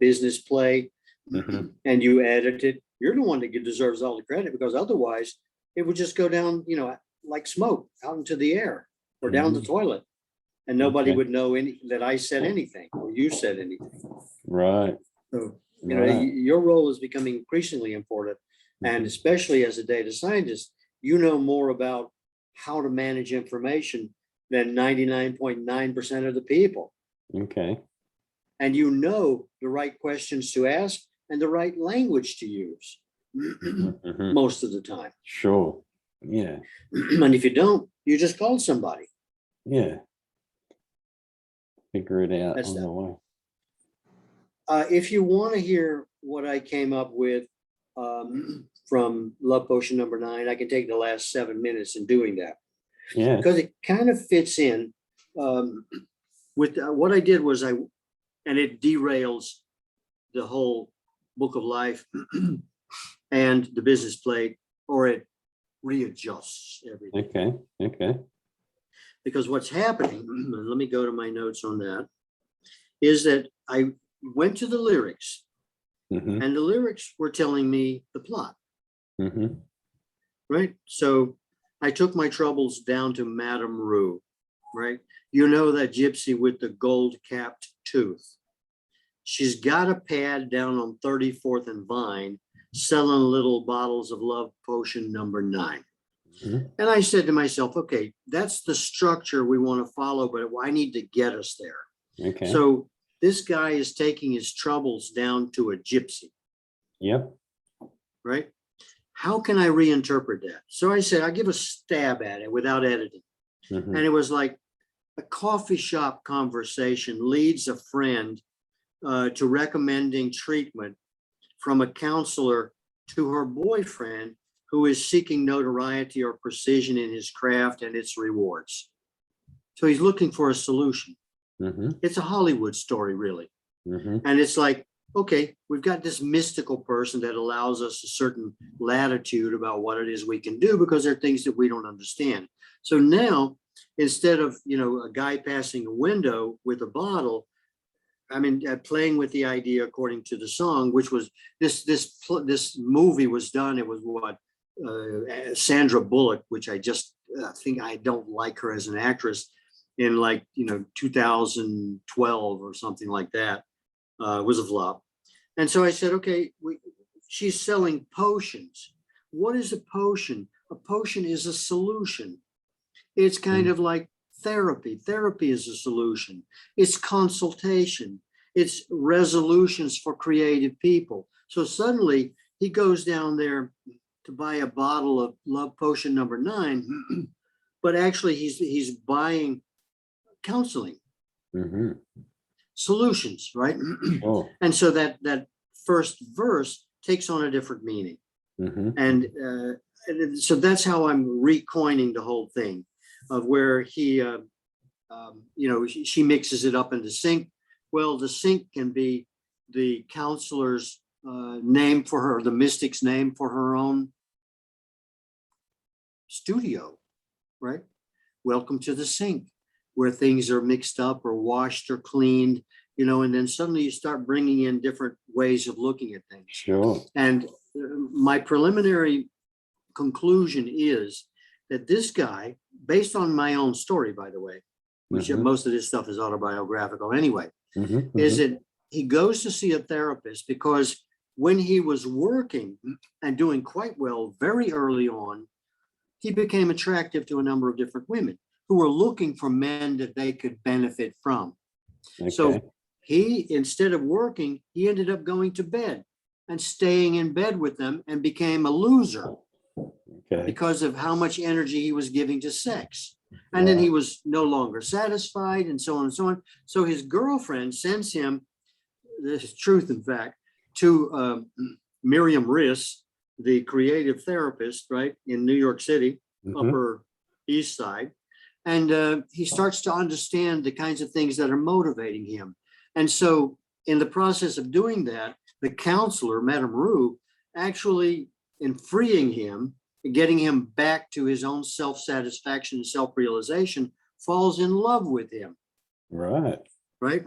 business play, mhm. and you edit it. You're the one that deserves all the credit, because otherwise it would just go down, you know, like smoke out into the air or down the Mhm. toilet, and nobody Okay. would know that I said anything or you said anything. Right. So, you know, Right. your role is becoming increasingly important. And Mhm. especially as a data scientist, you know more about how to manage information than 99.9% of the people. Okay. And you know the right questions to ask and the right language to use Mhm. most of the time. Sure. Yeah. And if you don't, you just call somebody. Yeah. Figure it out That's on that. the way. If you want to hear what I came up with from Love Potion number 9, I can take the last 7 minutes in doing that, Yeah. because it kind of fits in with what I did was and it derails the whole book of life and the business plate, or it readjusts everything. Okay. Okay. Because what's happening, let me go to my notes on that, is that I went to the lyrics, Mhm, and the lyrics were telling me the plot, mhm. right? So I took my troubles down to Madame Rue, right? You know, that gypsy with the gold capped tooth. She's got a pad down on 34th and Vine selling little bottles of Love Potion number 9. Mhm. And I said to myself, okay, that's the structure we want to follow, but I need to get us there. Okay. So this guy is taking his troubles down to a gypsy, Yep. right? How can I reinterpret that? So I said, I give a stab at it without editing. Mhm. And it was like a coffee shop conversation leads a friend to recommending treatment from a counselor to her boyfriend, who is seeking notoriety or precision in his craft and its rewards. So he's looking for a solution. Mhm. It's a Hollywood story, really. Mhm. And it's like, okay, we've got this mystical person that allows us a certain latitude about what it is we can do, because there are things that we don't understand. So now, instead of, you know, a guy passing a window with a bottle, I mean, playing with the idea according to the song, which was this movie was done. It was what Sandra Bullock, which I just think I don't like her as an actress, in like, you know, 2012 or something like that. Was a flop. And so I said, okay, she's selling potions. What is a potion? A potion is a solution. It's kind of like therapy. Therapy is a solution. It's consultation. It's resolutions for creative people. So suddenly he goes down there to buy a bottle of Love Potion number 9. but actually he's buying counseling solutions, right? Oh. And so that first verse takes on a different meaning. And so that's how I'm recoining the whole thing of where he, you know, she mixes it up into sync. Well, the sync can be the counselor's name for her, the mystic's name for her own studio, right? Welcome to the sink, where things are mixed up or washed or cleaned, you know, and then suddenly you start bringing in different ways of looking at things. Sure. And my preliminary conclusion is that this guy, based on my own story, by the way, which most of this stuff is autobiographical anyway, is that he goes to see a therapist because when he was working and doing quite well very early on, he became attractive to a number of different women who were looking for men that they could benefit from. Okay. So he, instead of working, he ended up going to bed and staying in bed with them and became a loser because of how much energy he was giving to sex. And then he was no longer satisfied and so on and so on. So his girlfriend sends him, this is truth, in fact, to Miriam Riss, the creative therapist, right, in New York City, Upper East Side. And he starts to understand the kinds of things that are motivating him. And so in the process of doing that, the counselor, Madame Rue, actually, in freeing him, getting him back to his own self-satisfaction and self-realization, falls in love with him. Right. Right.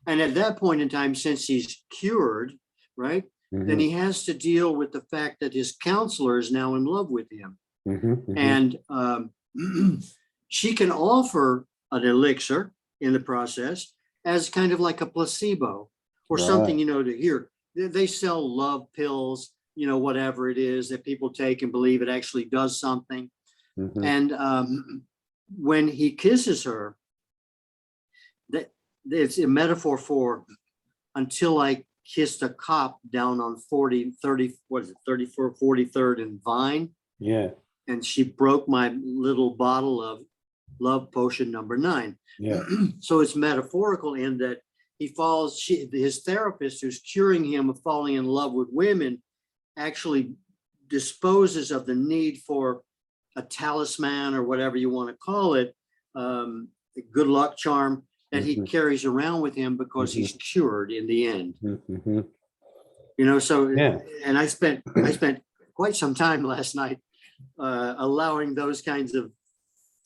And at that point in time, since he's cured, right, then he has to deal with the fact that his counselor is now in love with him. And she can offer an elixir in the process as kind of like a placebo or something, you know, to hear. They sell love pills, you know, whatever it is that people take and believe it actually does something. And when he kisses her, that it's a metaphor for until I kissed a cop down on 43rd and Vine. Yeah. And she broke my little bottle of love potion number 9. Yeah. So it's metaphorical in that he falls, his therapist who's curing him of falling in love with women actually disposes of the need for a talisman or whatever you want to call it, a good luck charm that he carries around with him because he's cured in the end. You know, so, and I spent quite some time last night allowing those kinds of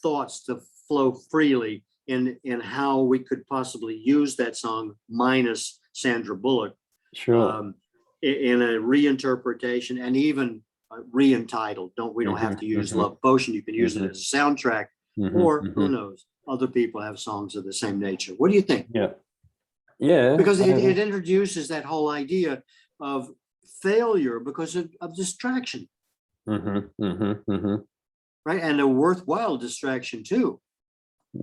thoughts to flow freely in how we could possibly use that song minus Sandra Bullock. Sure. In a reinterpretation and even re-entitled. We don't have to use Love Potion. You can use it as a soundtrack, or who knows, other people have songs of the same nature. What do you think? Yeah. Because it introduces that whole idea of failure because of distraction. Right? And a worthwhile distraction too.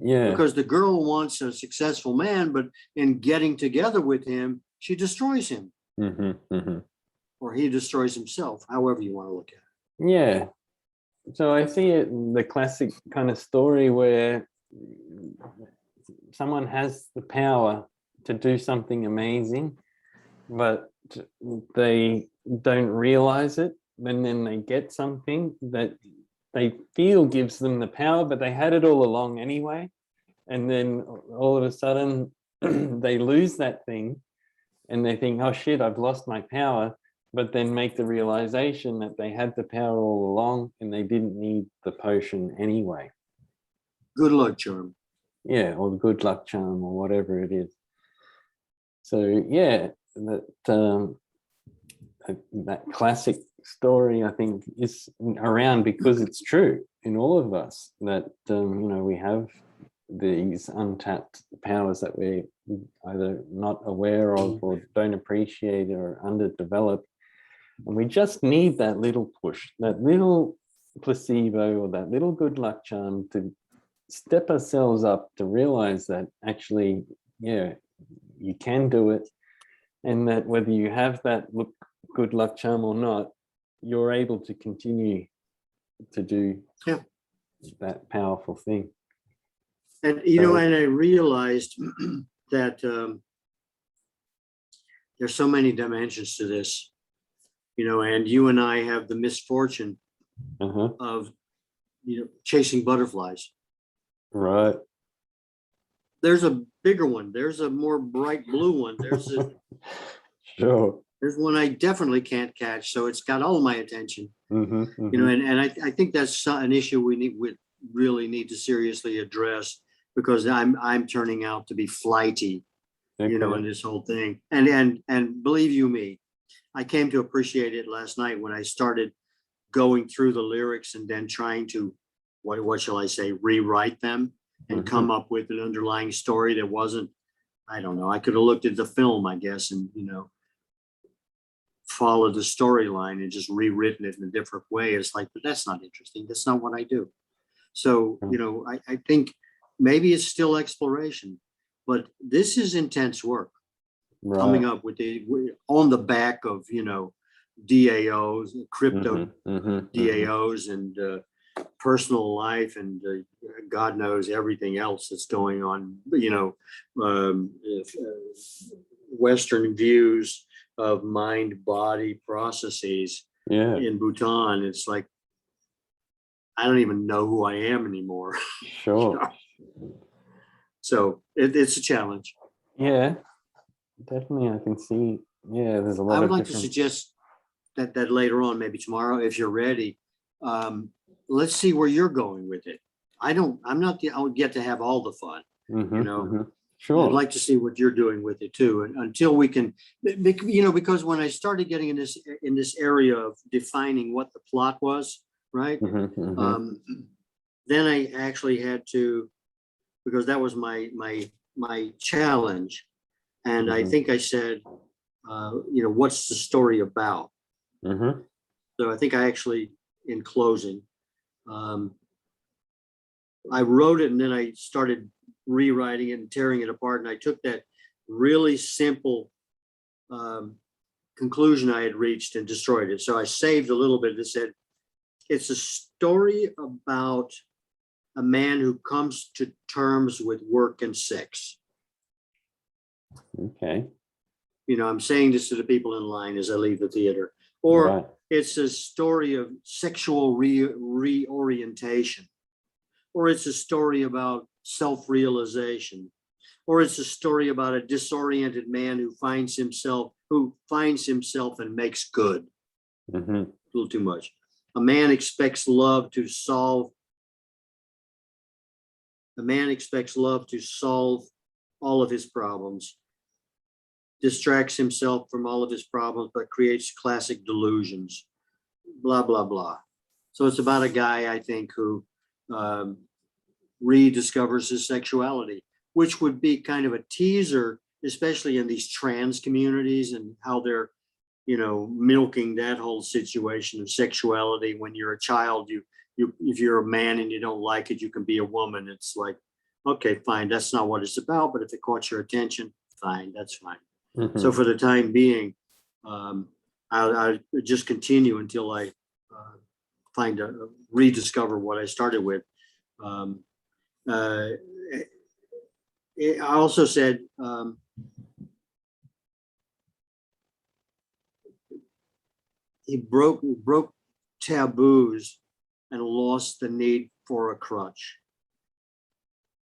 Yeah. Because the girl wants a successful man, but in getting together with him, she destroys him. Or he destroys himself, however you want to look at it. Yeah. So I see it the classic kind of story where someone has the power to do something amazing, but they don't realize it. And then they get something that they feel gives them the power, but they had it all along anyway. And then all of a sudden they lose that thing and they think, oh shit, I've lost my power, but then make the realization that they had the power all along and they didn't need the potion anyway. Good luck charm. Yeah, or the good luck charm or whatever it is. So yeah, that classic story, I think, is around because it's true in all of us that, you know, we have these untapped powers that we're either not aware of or don't appreciate or underdeveloped. And we just need that little push, that little placebo or that little good luck charm to step ourselves up to realize that actually, yeah, you can do it. And that whether you have that good luck charm or not, you're able to continue to do that powerful thing. And, you know, So- and I realized that there's so many dimensions to this, you know, and you and I have the misfortune Uh-huh. of, you know, chasing butterflies. Right. There's a bigger one. There's a more bright blue one. Sure. There's one I definitely can't catch. So it's got all my attention, Mm-hmm, you know, and I think that's an issue we really need to seriously address, because I'm turning out to be flighty, you know, in this whole thing. And believe you me, I came to appreciate it last night when I started going through the lyrics and then trying to, what shall I say, rewrite them and come up with an underlying story that wasn't, I don't know, I could have looked at the film, I guess, and, you know, followed the storyline and just rewritten it in a different way. It's like, but that's not interesting. That's not what I do. So, you know, I think maybe it's still exploration, but this is intense work. Right. Coming up with on the back of, you know, DAOs, crypto DAOs, and personal life, and God knows everything else that's going on, you know, Western views of mind-body processes Yeah. in Bhutan. It's like, I don't even know who I am anymore. Sure. So it's a challenge. Yeah. Definitely, I can see. Yeah, there's a lot I would of like to different. suggest that later on, maybe tomorrow, if you're ready, let's see where you're going with it. I would get to have all the fun, you know. Sure. I'd like to see what you're doing with it too. And until we can, you know, because when I started getting in this area of defining what the plot was, right? Then I actually had to, because that was my challenge. And I think I said, you know, what's the story about? So I think I actually, in closing, I wrote it and then I started rewriting it and tearing it apart. And I took that really simple conclusion I had reached and destroyed it. So I saved a little bit that said, it's a story about a man who comes to terms with work and sex. Okay. You know, I'm saying this to the people in line as I leave the theater. Or it's a story of sexual reorientation. Or it's a story about self-realization. Or it's a story about a disoriented man who finds himself and makes good. A little too much. A man expects love to solve all of his problems, distracts himself from all of his problems, but creates classic delusions, blah, blah, blah. So it's about a guy, I think, who rediscovers his sexuality, which would be kind of a teaser, especially in these trans communities and how they're, you know, milking that whole situation of sexuality. When you're a child, if you're a man and you don't like it, you can be a woman. It's like, okay, fine, that's not what it's about. But if it caught your attention, fine, that's fine. So for the time being, I'll just continue until I rediscover what I started with. I also said, he broke taboos and lost the need for a crutch.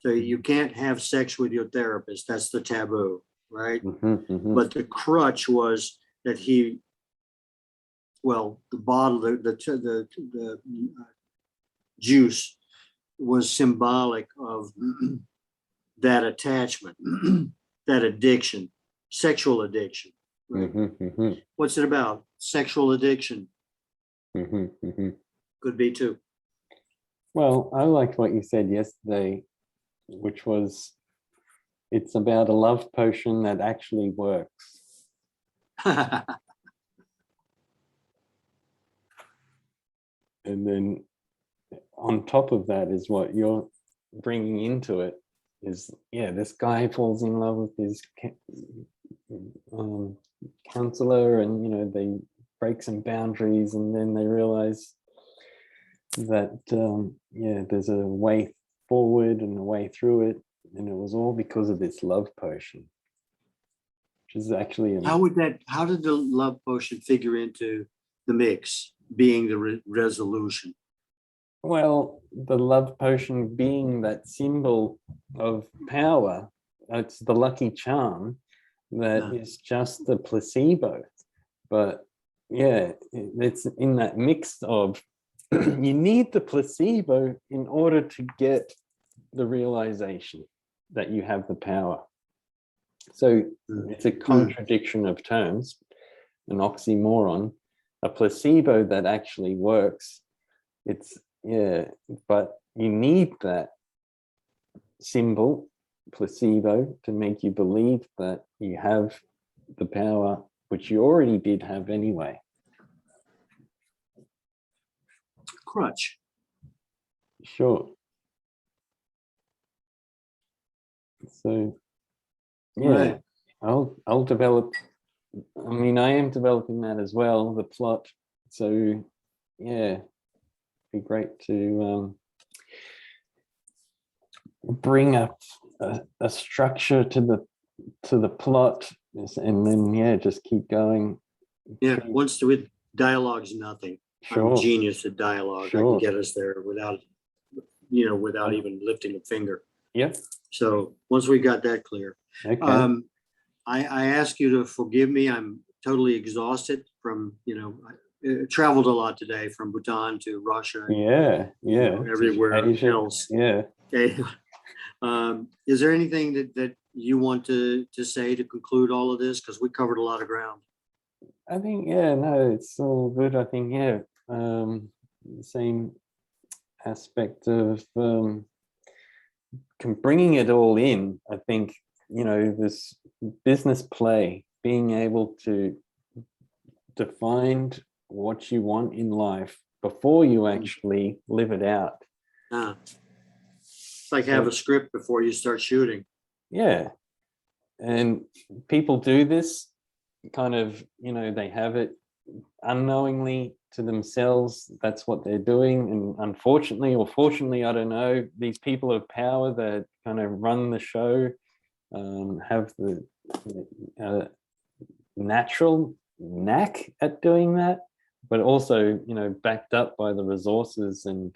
So you can't have sex with your therapist. That's the taboo, right? But the crutch was that the bottle, the juice was symbolic of that attachment, that addiction, sexual addiction. Right? What's it about? Sexual addiction. Could be too. Well, I liked what you said yesterday, which was, it's about a love potion that actually works. And then on top of that is what you're bringing into it is, yeah, this guy falls in love with his counselor, and, you know, they break some boundaries, and then they realize that yeah, there's a way forward and a way through it, and it was all because of this love potion, which is actually How did the love potion figure into the mix, being the resolution? well, the love potion being that symbol of power, it's the lucky charm that is just the placebo. But yeah, it's in that mix of you need the placebo in order to get the realization that you have the power. So it's a contradiction of terms, an oxymoron, a placebo that actually works. It's, yeah, but you need that symbol, placebo, to make you believe that you have the power, which you already did have anyway. Crutch. Sure. So yeah, Right. I'll develop, I mean, I am developing that as well, the plot. So yeah, be great to bring up a structure to the plot, and then yeah, just keep going. Yeah, once with dialogue's nothing. I'm a Sure, genius at dialogue. I can sure. get us there without, without even lifting a finger. Yep. So once we got that clear, Okay. I ask you to forgive me. I'm totally exhausted from, I traveled a lot today from Bhutan to Russia, and, Yeah, yeah. everywhere Asia, else. yeah. Okay. Is there anything that you want to say to conclude all of this? Because we covered a lot of ground. I think, yeah, no, it's all good. I think, yeah, the same aspect of bringing it all in. I think, this business play, being able to define what you want in life before you actually live it out. It's like have a script before you start shooting. Yeah. And people do this kind of, they have it unknowingly to themselves. That's what they're doing. And unfortunately, or fortunately, I don't know, these people of power that kind of run the show have the natural knack at doing that, but also, backed up by the resources and,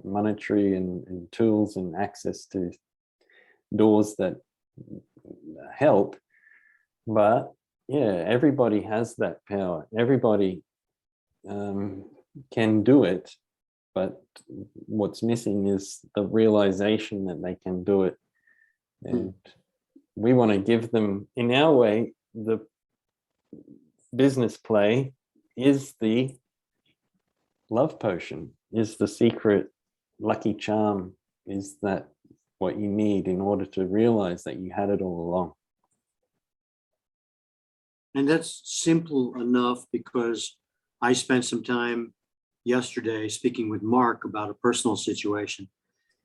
monetary and tools and access to doors that help. But yeah, everybody has that power. Everybody can do it, but what's missing is the realization that they can do it. And we want to give them, in our way, the business play is the love potion, is the secret lucky charm, is that what you need in order to realize that you had it all along. And that's simple enough, because I spent some time yesterday speaking with Mark about a personal situation,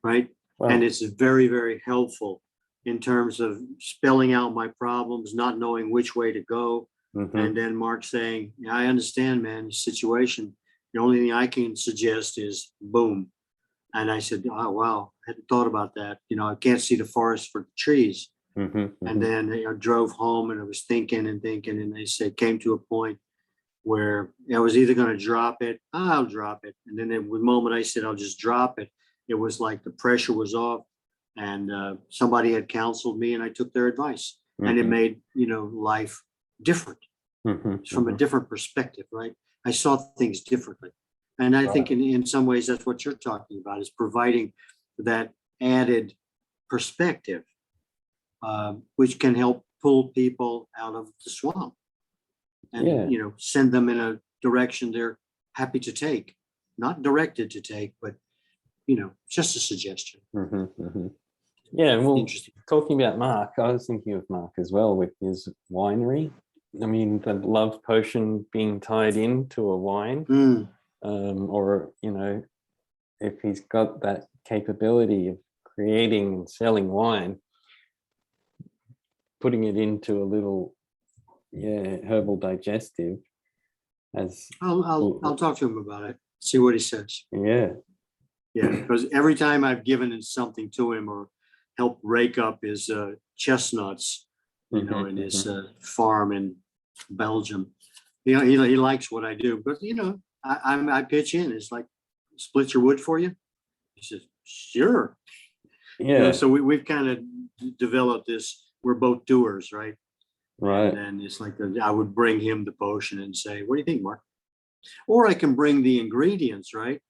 right? Wow. And it's very, very helpful in terms of spelling out my problems, not knowing which way to go. And then Mark saying, yeah, I understand, man, the situation. The only thing I can suggest is boom. And I said, oh, wow, I hadn't thought about that. I can't see the forest for the trees. And then I drove home and I was thinking, and they said, came to a point where I was either going to drop it, I'll drop it. And then the moment I said, I'll just drop it, it was like the pressure was off, and somebody had counseled me and I took their advice, and it made, life different from a different perspective, right? I saw things differently. And I think in some ways, that's what you're talking about, is providing that added perspective, which can help pull people out of the swamp and, send them in a direction they're happy to take, not directed to take, but, just a suggestion. Yeah, well, talking about Mark, I was thinking of Mark as well with his winery. I mean, the love potion being tied into a wine, or, if he's got that capability of creating and selling wine, putting it into a little, herbal digestive. As I'll talk to him about it. See what he says. Yeah. Yeah, because every time I've given something to him or helped rake up his chestnuts, you know, in his farm in Belgium, you know, he likes what I do. But you know, I pitch in. It's like, split your wood for you. He says, sure. You know, Yeah. so we've kind of developed this. We're both doers, right? Right. And it's like I would bring him the potion and say, "What do you think, Mark?" Or I can bring the ingredients, right?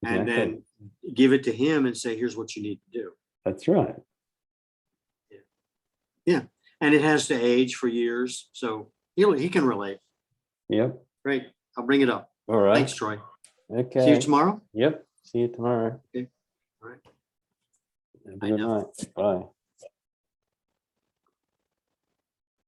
And Exactly. then give it to him and say, here's what you need to do. That's right. Yeah. And it has to age for years. So he can relate. Yep. Great. I'll bring it up. All right. Thanks, Troy. Okay. See you tomorrow. Yep. See you tomorrow. Okay. All right. Have a Bye good now. night. Bye.